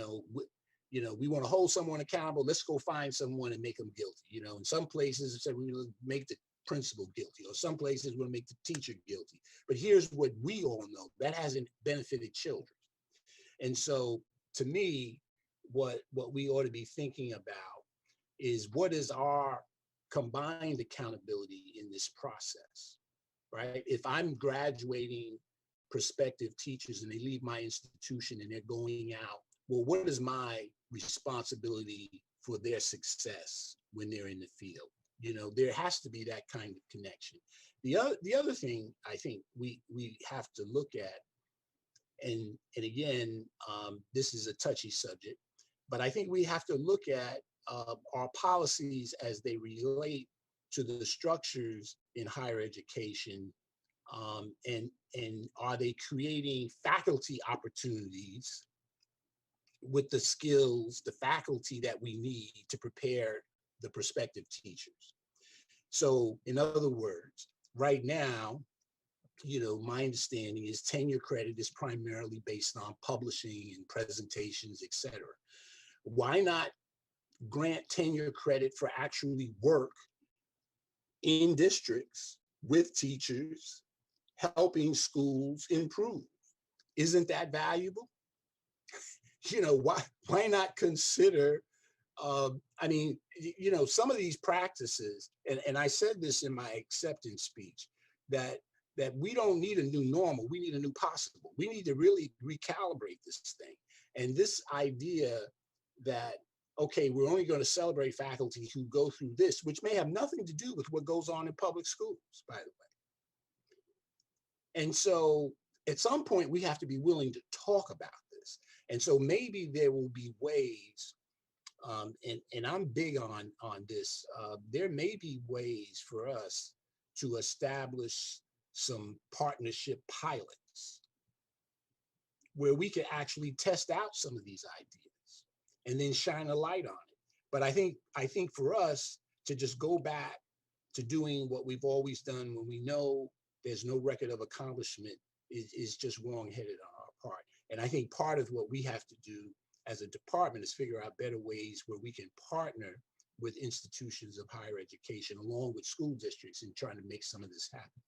want to hold someone accountable. Let's go find someone and make them guilty. In some places, say we make the principal guilty, or some places we'll make the teacher guilty. But here's what we all know: that hasn't benefited children. And so, to me, what we ought to be thinking about is, what is our combined accountability in this process, right? If I'm graduating prospective teachers and they leave my institution and they're going out, well, what is my responsibility for their success when they're in the field? There has to be that kind of connection. The other thing I think we have to look at, and again, this is a touchy subject, but I think we have to look at our policies as they relate to the structures in higher education, and are they creating faculty opportunities with the skills, the faculty that we need to prepare the prospective teachers? So in other words, right now, my understanding is tenure credit is primarily based on publishing and presentations, et cetera. Why not grant tenure credit for actually work in districts with teachers, helping schools improve? Isn't that valuable? Why not consider, some of these practices, and I said this in my acceptance speech, that we don't need a new normal, we need a new possible. We need to really recalibrate this thing. And this idea that, okay, we're only going to celebrate faculty who go through this, which may have nothing to do with what goes on in public schools, by the way. And so at some point we have to be willing to talk about this. And so maybe there will be ways, and I'm big on this, there may be ways for us to establish some partnership pilots where we can actually test out some of these ideas and then shine a light on it. But I think for us to just go back to doing what we've always done when we know there's no record of accomplishment is just wrong-headed on our part. And I think part of what we have to do as a department is figure out better ways where we can partner with institutions of higher education along with school districts in trying to make some of this happen.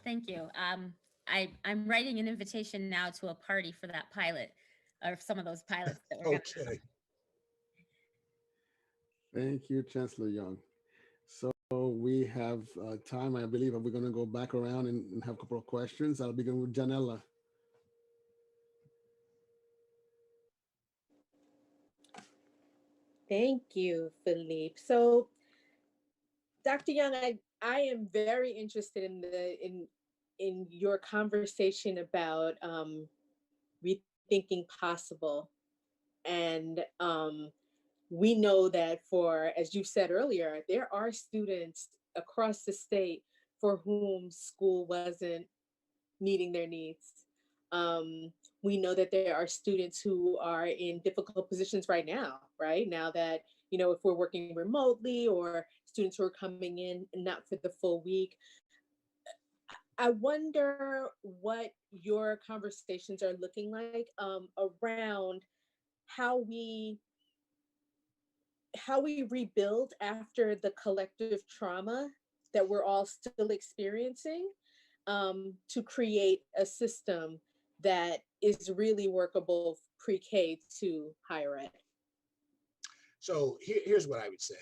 Thank you. I'm writing an invitation now to a party for that pilot, or some of those pilots that we're gonna. Okay. Thank you, Chancellor Young. So we have time, I believe, and we're going to go back around and have a couple of questions. I'll begin with Janella. Thank you, Philippe. So, Dr. Young, I am very interested in your conversation about rethinking possible. And we know that for, as you said earlier, there are students across the state for whom school wasn't meeting their needs. We know that there are students who are in difficult positions right now, right? Now that, if we're working remotely, or students who are coming in not for the full week. I wonder what your conversations are looking like around how we rebuild after the collective trauma that we're all still experiencing, to create a system that is really workable pre-K to higher ed. So here's what I would say,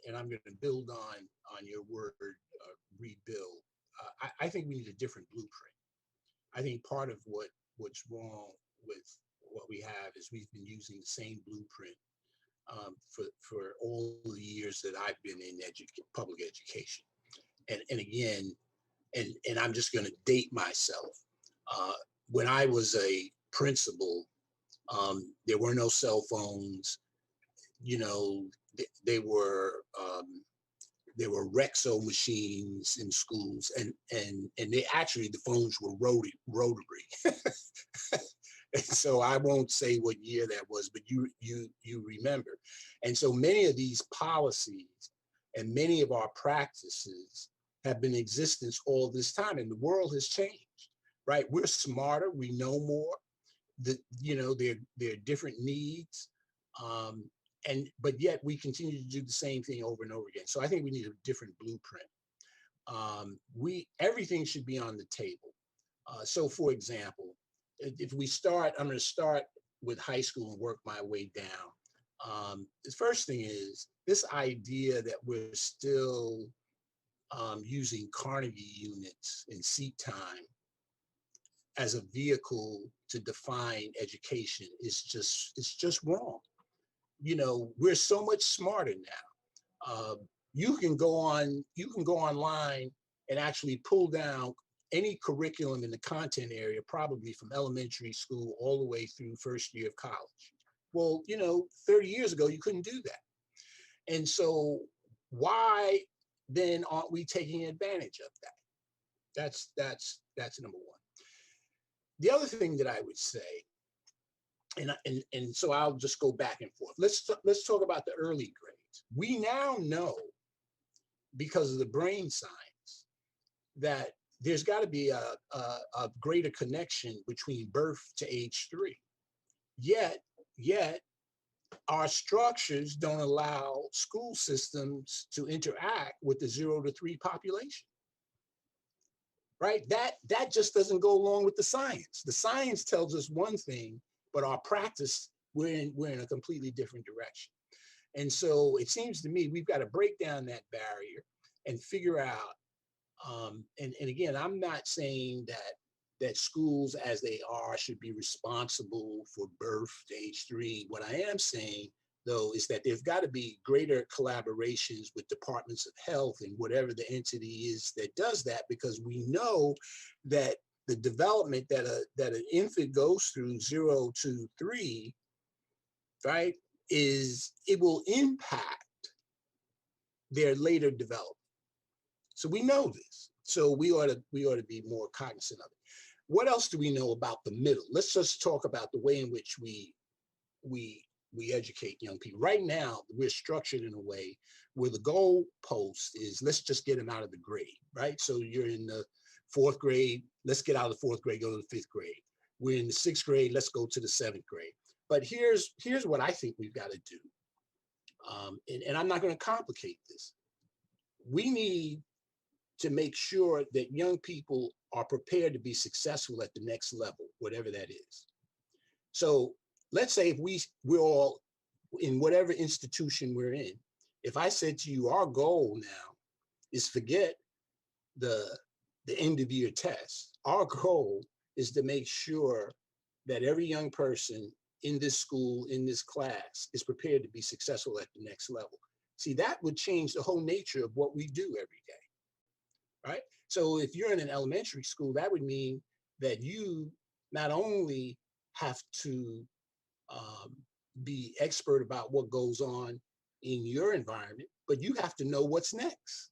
and I'm going to build on your word, rebuild. I think we need a different blueprint. I think part of what's wrong with what we have is we've been using the same blueprint for all the years that I've been in public education. And again, and I'm just going to date myself. When I was a principal, there were no cell phones. They were Rexo machines in schools, and they actually, the phones were rotary. And so I won't say what year that was, but you remember. And so many of these policies and many of our practices have been in existence all this time, and the world has changed, right? We're smarter, we know more. There are different needs, but yet we continue to do the same thing over and over again. So I think we need a different blueprint. Everything should be on the table. So for example, if we start, I'm going to start with high school and work my way down. The first thing is this idea that we're still using Carnegie units in seat time as a vehicle to define education is just wrong. We're so much smarter now. You can go online and actually pull down any curriculum in the content area, probably from elementary school all the way through first year of college. Well, 30 years ago, you couldn't do that. And so why then aren't we taking advantage of that? That's number one. The other thing that I would say, and so I'll just go back and forth. Let's talk about the early grades. We now know, because of the brain science, that there's got to be a greater connection between birth to age 3. Yet our structures don't allow school systems to interact with the 0 to 3 population. Right? That just doesn't go along with the science. The science tells us one thing, but our practice, we're in a completely different direction. And so it seems to me we've got to break down that barrier and figure out, and again, I'm not saying that schools as they are should be responsible for birth to age 3. What I am saying, though, is that there's got to be greater collaborations with departments of health and whatever the entity is that does that, because we know that the development that an infant goes through 0 to 3, right, it will impact their later development. So we know this. So we ought to be more cognizant of it. What else do we know about the middle? Let's just talk about the way in which we educate young people. Right now, we're structured in a way where the goal post is, let's just get them out of the grade, right? So you're in the 4th grade, let's get out of the 4th grade, go to the 5th grade. We're in the 6th grade, let's go to the 7th grade. But here's what I think we've got to do. And I'm not going to complicate this. We need to make sure that young people are prepared to be successful at the next level, whatever that is. So let's say if we're all in whatever institution we're in, if I said to you, our goal now is forget the end of year test. Our goal is to make sure that every young person in this school, in this class, is prepared to be successful at the next level. See, that would change the whole nature of what we do every day, right? So if you're in an elementary school, that would mean that you not only have to be expert about what goes on in your environment, but you have to know what's next.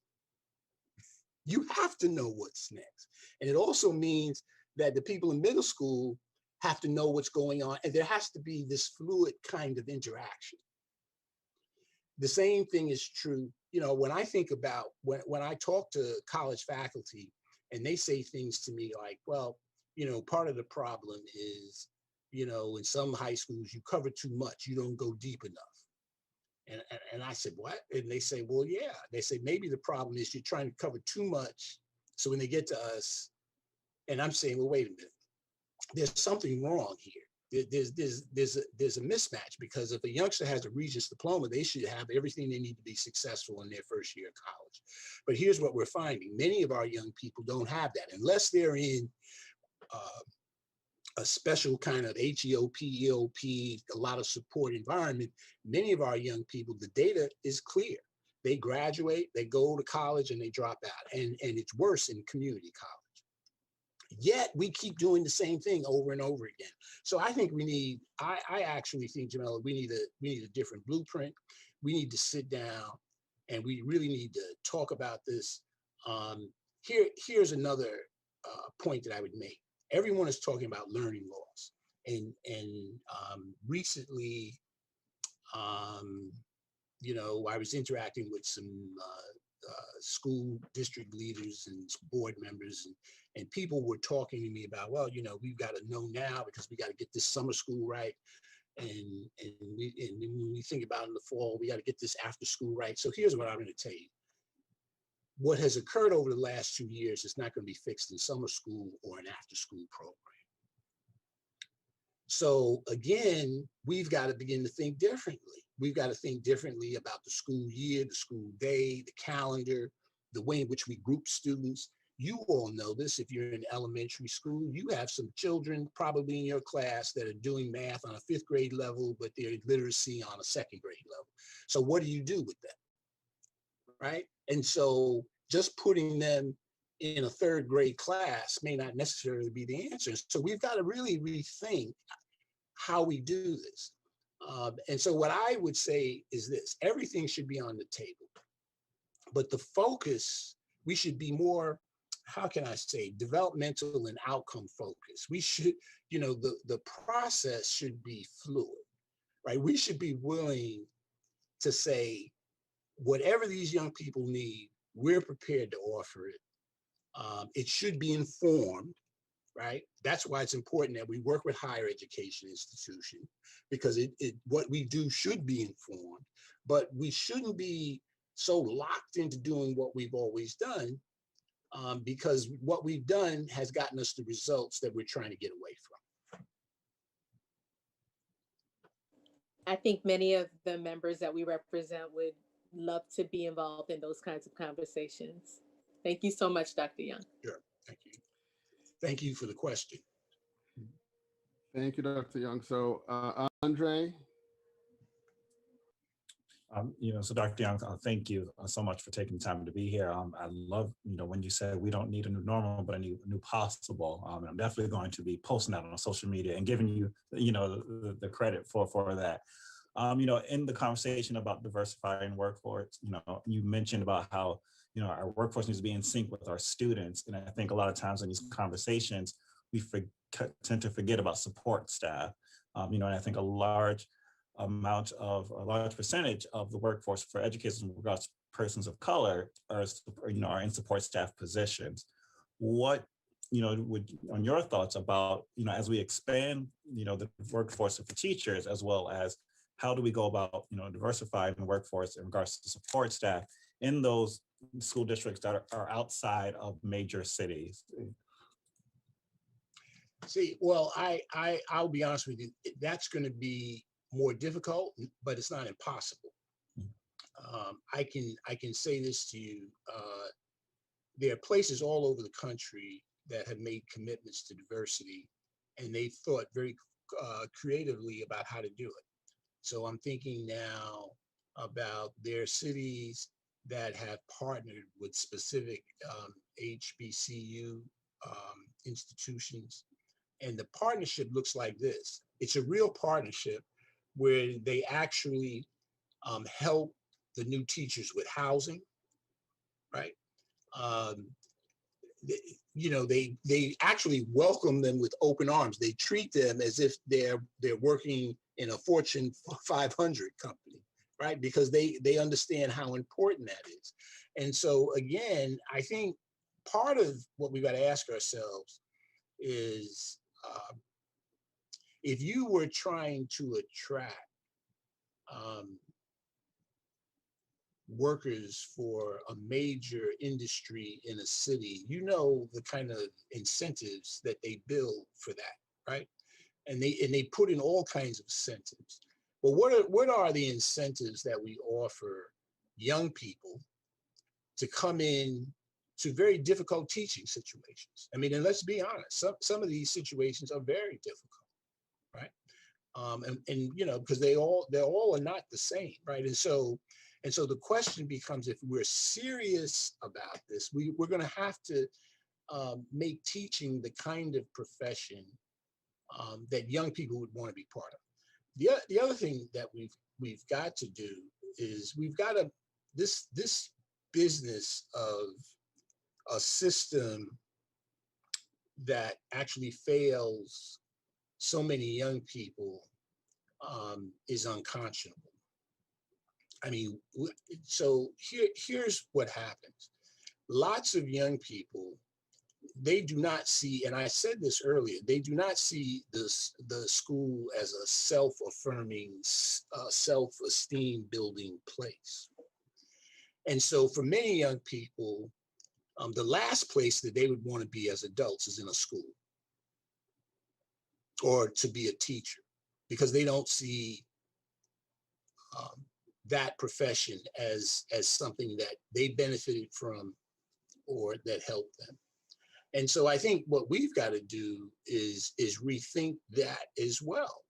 You have to know what's next. And it also means that the people in middle school have to know what's going on, and there has to be this fluid kind of interaction. The same thing is true, you know, when I think about, when I talk to college faculty and they say things to me like, well, you know, part of the problem is, you know, in some high schools, you cover too much, you don't go deep enough. And I said, what? And they say, well, yeah. They say, maybe the problem is you're trying to cover too much. So when they get to us, and I'm saying, well, wait a minute, there's something wrong here. There's a mismatch, because if a youngster has a Regents diploma, they should have everything they need to be successful in their first year of college. But here's what we're finding. Many of our young people don't have that unless they're in a special kind of HEOP, EOP, a lot of support environment. Many of our young people, the data is clear. They graduate, they go to college, and they drop out. And it's worse in community college. Yet we keep doing the same thing over and over again. So I think we need, I actually think, Jamila, we need a different blueprint. We need to sit down and we really need to talk about this. Here's another point that I would make. Everyone is talking about learning loss. And recently, you know, I was interacting with some school district leaders and board members, and people were talking to me about, well, you know, we've got to know now because we got to get this summer school right. And when we think about in the fall, we got to get this after school right. So here's what I'm going to tell you. What has occurred over the last 2 years is not going to be fixed in summer school or an after school program. So again, we've got to begin to think differently. We've got to think differently about the school year, the school day, the calendar, the way in which we group students. You all know this. If you're in elementary school, you have some children probably in your class that are doing math on a 5th grade level, but their literacy on a 2nd grade level. So what do you do with them, right? And so just putting them in a 3rd grade class may not necessarily be the answer. So we've got to really rethink how we do this. And so what I would say is this: everything should be on the table, but the focus, we should be more, how can I say, developmental and outcome focused. We should, you know, the process should be fluid, right? We should be willing to say, whatever these young people need, we're prepared to offer it. It should be informed, right? That's why it's important that we work with higher education institutions, because what we do should be informed, but we shouldn't be so locked into doing what we've always done, because what we've done has gotten us the results that we're trying to get away from. I think many of the members that we represent would love to be involved in those kinds of conversations. Thank you so much, Dr. Young. Sure, thank you. Thank you for the question. Thank you, Dr. Young. So Andre, So Dr. Young, thank you so much for taking the time to be here. I love, when you said we don't need a new normal, but a new possible. And I'm definitely going to be posting that on social media and giving you, the credit for that. In the conversation about diversifying workforce, you mentioned about how, our workforce needs to be in sync with our students. And I think a lot of times in these conversations, we tend to forget about support staff. And I think a large percentage of the workforce for educators in regards to persons of color are in support staff positions. What, would, on your thoughts about, as we expand, the workforce for teachers, as well as how do we go about, diversifying the workforce in regards to support staff in those school districts that are outside of major cities? See, well, I'll be honest with you, that's going to be more difficult, but it's not impossible. I can say this to you. There are places all over the country that have made commitments to diversity, and they've thought very creatively about how to do it. So I'm thinking now about their cities that have partnered with specific HBCU institutions. And the partnership looks like this. It's a real partnership where they actually help the new teachers with housing, right? They actually welcome them with open arms. They treat them as if they're working in a Fortune 500 company, right? Because they understand how important that is. And so again, I think part of what we got to ask ourselves is, if you were trying to attract workers for a major industry in a city, the kind of incentives that they build for that, right? And they put in all kinds of incentives. But what are the incentives that we offer young people to come in to very difficult teaching situations? I mean, and let's be honest, some of these situations are very difficult, right? Because they're all are not the same, right? And so the question becomes, if we're serious about this, we're going to have to make teaching the kind of profession that young people would want to be part of. The other thing that we've got to do is we've got to this business of a system that actually fails so many young people is unconscionable. I mean, so here's what happens. Lots of young people, they do not see, and I said this earlier, they do not see the school as a self-affirming, self-esteem building place. And so for many young people, the last place that they would want to be as adults is in a school or to be a teacher, because they don't see that profession as something that they benefited from or that helped them. And so I think what we've got to do is rethink that as well.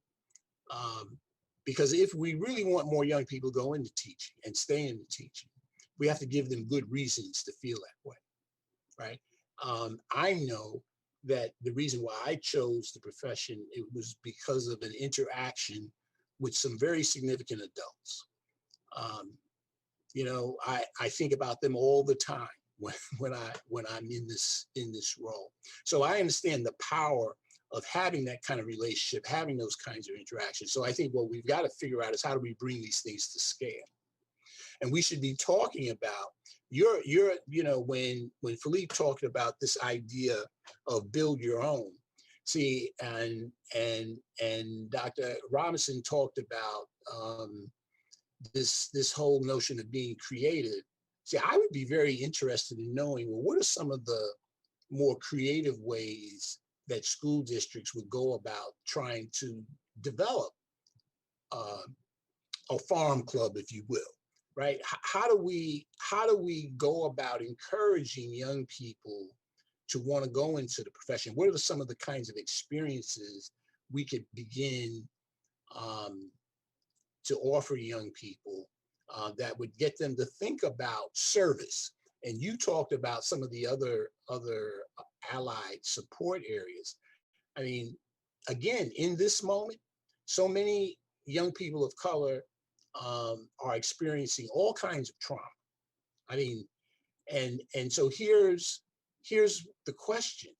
Because if we really want more young people to go into teaching and stay in the teaching, we have to give them good reasons to feel that way, right? I know that the reason why I chose the profession, it was because of an interaction with some very significant adults. I think about them all the time when I'm in this role. So I understand the power of having that kind of relationship, having those kinds of interactions. So I think what we've got to figure out is, how do we bring these things to scale? And we should be talking about when Philippe talked about this idea of build your own. See, and Dr. Robinson talked about this whole notion of being creative. See, I would be very interested in knowing, well, what are some of the more creative ways that school districts would go about trying to develop a farm club, if you will, right? How do we go about encouraging young people to want to go into the profession? What are some of the kinds of experiences we could begin to offer young people that would get them to think about service. And you talked about some of the other allied support areas. I mean, again, in this moment, so many young people of color are experiencing all kinds of trauma. I mean, and so here's the question.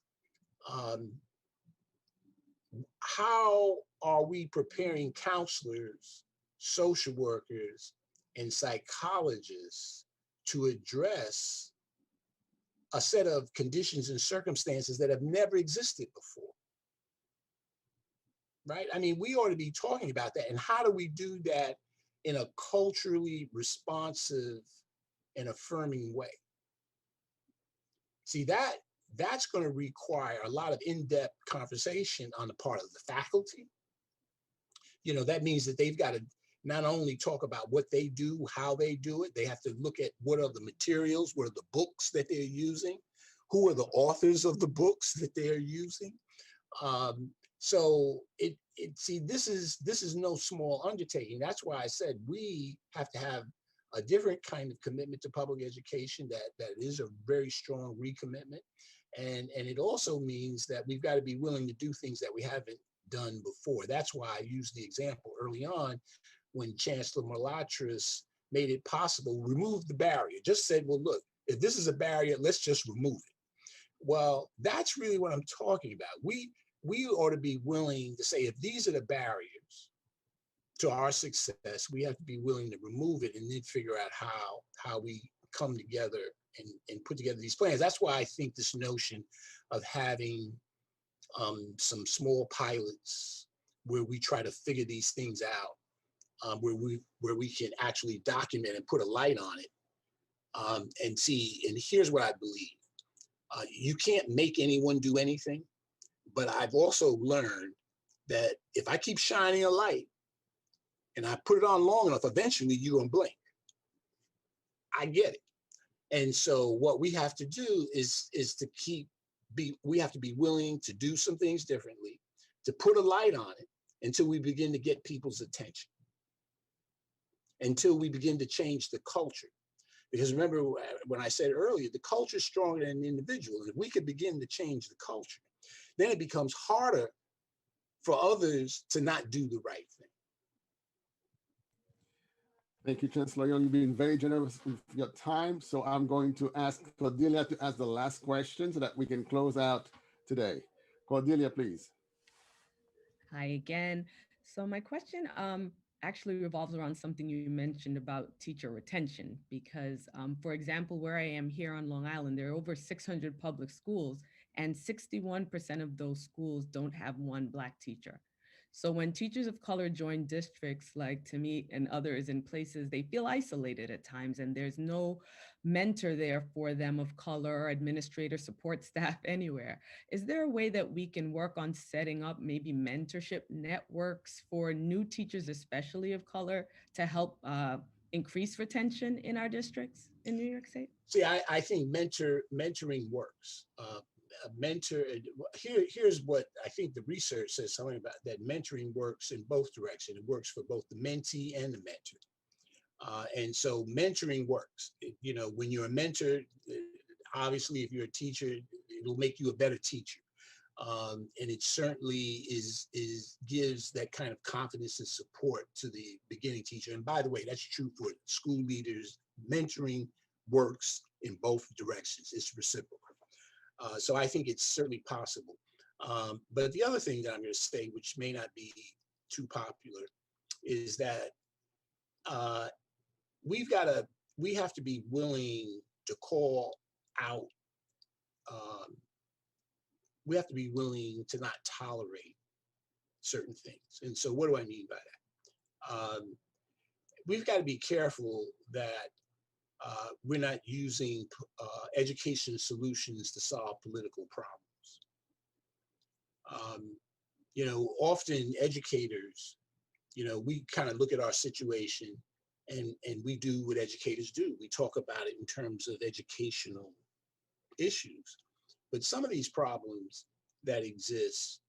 How are we preparing counselors, social workers, and psychologists to address a set of conditions and circumstances that have never existed before? Right? I mean, we ought to be talking about that. And how do we do that in a culturally responsive and affirming way? See, that's going to require a lot of in-depth conversation on the part of the faculty. You know, that means that they've got to not only talk about what they do, how they do it, they have to look at what are the materials, what are the books that they're using, who are the authors of the books that they're using. So see, this is no small undertaking. That's why I said we have to have a different kind of commitment to public education that is a very strong recommitment. And it also means that we've got to be willing to do things that we haven't done before. That's why I used the example early on when Chancellor Malatras made it possible, removed the barrier, just said, well, look, if this is a barrier, let's just remove it. Well, that's really what I'm talking about. We ought to be willing to say, if these are the barriers to our success, we have to be willing to remove it and then figure out how we come together and put together these plans. That's why I think this notion of having some small pilots where we try to figure these things out, where we can actually document and put a light on it, and see. And here's what I believe: you can't make anyone do anything, but I've also learned that if I keep shining a light and I put it on long enough, eventually you're gonna blink. I get it. And so what we have to do is to we have to be willing to do some things differently, to put a light on it until we begin to get people's attention, until we begin to change the culture. Because remember when I said earlier, the culture is stronger than the individual. And if we could begin to change the culture, then it becomes harder for others to not do the right thing. Thank you, Chancellor Young. You've been very generous with your time. So I'm going to ask Cordelia to ask the last question so that we can close out today. Cordelia, please. Hi again. So my question actually revolves around something you mentioned about teacher retention, because for example, where I am here on Long Island, there are over 600 public schools and 61% of those schools don't have one Black teacher. So when teachers of color join districts like Tamit and others in places, they feel isolated at times, and there's no mentor there for them of color, administrator, support staff anywhere. Is there a way that we can work on setting up maybe mentorship networks for new teachers, especially of color, to help increase retention in our districts in New York State? See, I think mentoring works. Here's what I think the research says something about that: mentoring works in both directions. It works for both the mentee and the mentor. And so mentoring works. You know, when you're a mentor, obviously if you're a teacher, it'll make you a better teacher. And it certainly gives that kind of confidence and support to the beginning teacher. And by the way, that's true for school leaders. Mentoring works in both directions. It's reciprocal. So I think it's certainly possible. But the other thing that I'm going to say, which may not be too popular, is that we have to be willing to call out. We have to be willing to not tolerate certain things. And so what do I mean by that? We've got to be careful that we're not using education solutions to solve political problems. You know, often educators, you know, we kind of look at our situation and we do what educators do. We talk about it in terms of educational issues. But some of these problems that exist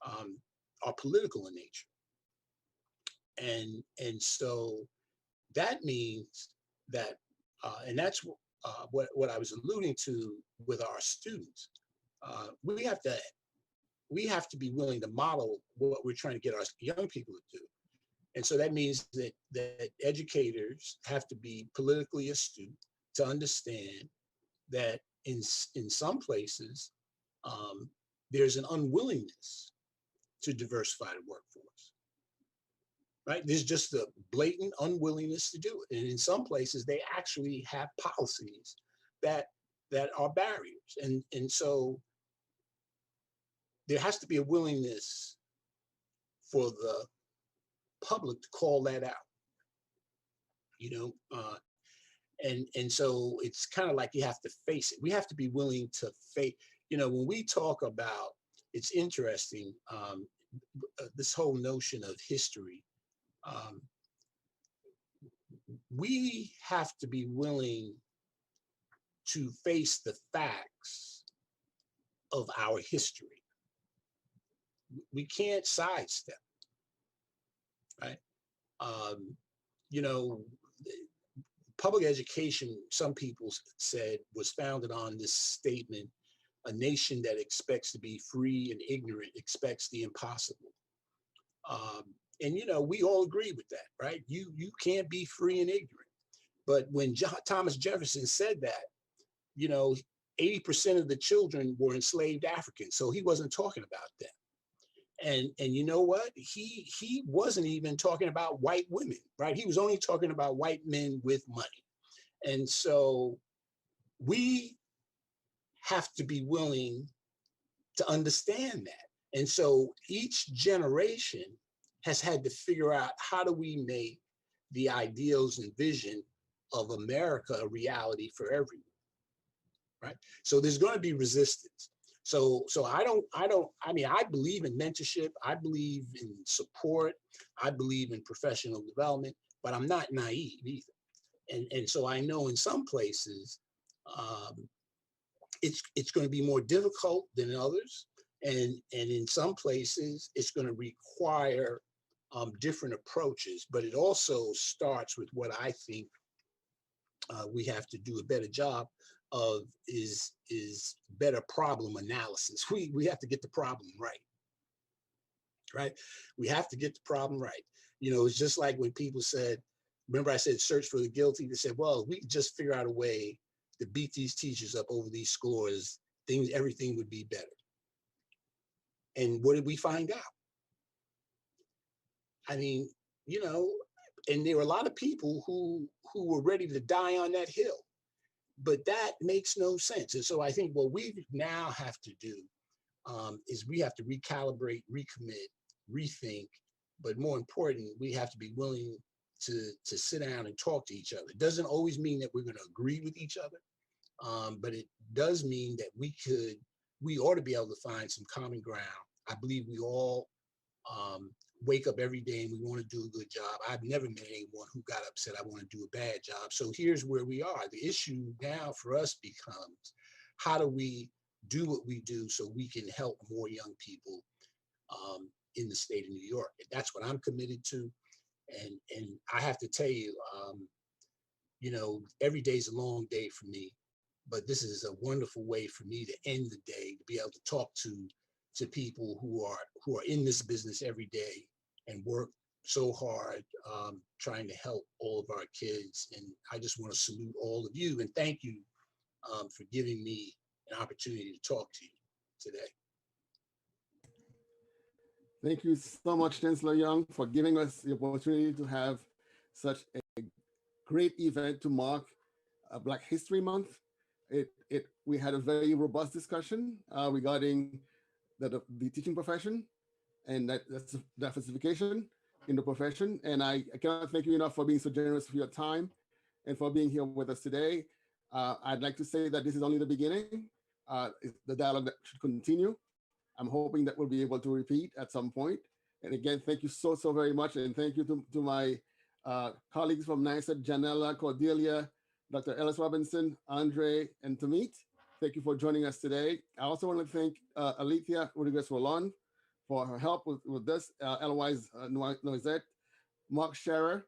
are political in nature. And so that means that, and that's what I was alluding to with our students. We have to be willing to model what we're trying to get our young people to do. And so that means that educators have to be politically astute to understand that in some places, there's an unwillingness to diversify the workforce, right? There's just a blatant unwillingness to do it. And in some places, they actually have policies that are barriers. And so there has to be a willingness for the public to call that out, and so it's kind of like you have to face it. We have to be willing to face, when we talk about, it's interesting, this whole notion of history, we have to be willing to face the facts of our history. We can't sidestep, right? Public education, some people said, was founded on this statement: a nation that expects to be free and ignorant expects the impossible. And we all agree with that, right? You can't be free and ignorant. But when Thomas Jefferson said that, 80% of the children were enslaved Africans, so he wasn't talking about them. And you know what? He wasn't even talking about white women, right? He was only talking about white men with money. And so we have to be willing to understand that. And so each generation has had to figure out, how do we make the ideals and vision of America a reality for everyone, right? So there's going to be resistance. So I believe in mentorship. I believe in support. I believe in professional development, but I'm not naive either. And so I know in some places, it's going to be more difficult than others. And in some places, it's going to require different approaches, but it also starts with what I think we have to do a better job of is better problem analysis. We have to get the problem right? We have to get the problem right. It's just like when people said, remember I said, search for the guilty? They said, well, if we just figure out a way to beat these teachers up over these scores, everything would be better. And what did we find out? I mean, and there were a lot of people who were ready to die on that hill. But that makes no sense. And so I think what we now have to do is we have to recalibrate, recommit, rethink, but more important, we have to be willing to sit down and talk to each other. It doesn't always mean that we're going to agree with each other, but it does mean that we ought to be able to find some common ground. I believe we all wake up every day and we want to do a good job. I've never met anyone who got upset, I want to do a bad job. So here's where we are. The issue now for us becomes, how do we do what we do so we can help more young people in the state of New York? And that's what I'm committed to. And I have to tell you, every day is a long day for me, but this is a wonderful way for me to end the day, to be able to talk to people who are in this business every day and work so hard trying to help all of our kids. And I just want to salute all of you and thank you for giving me an opportunity to talk to you today. Thank you so much, Chancellor Young, for giving us the opportunity to have such a great event to mark Black History Month. We had a very robust discussion regarding the teaching profession and that's diversification in the profession. And I cannot thank you enough for being so generous with your time and for being here with us today. I'd like to say that this is only the beginning. The dialogue that should continue. I'm hoping that we'll be able to repeat at some point. And again, thank you so very much. And thank you to my colleagues from NYSET, Janella, Cordelia, Dr. Ellis Robinson, Andre, and Tamit. Thank you for joining us today. I also want to thank Alethea Rodriguez-Rolon for her help with this, Eloise Noisette, Mark Scherer,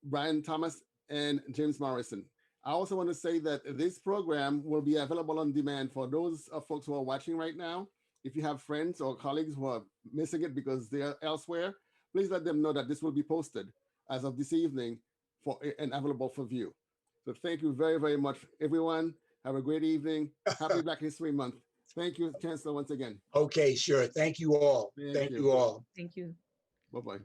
Brian Thomas and James Morrison. I also want to say that this program will be available on demand for those folks who are watching right now. If you have friends or colleagues who are missing it because they are elsewhere, please let them know that this will be posted as of this evening for and available for view. So thank you very, very much, everyone. Have a great evening. Happy Black History Month. Thank you, Chancellor, once again. Okay, sure. Thank you all. Thank Thank you. you all. Thank you. Bye-bye.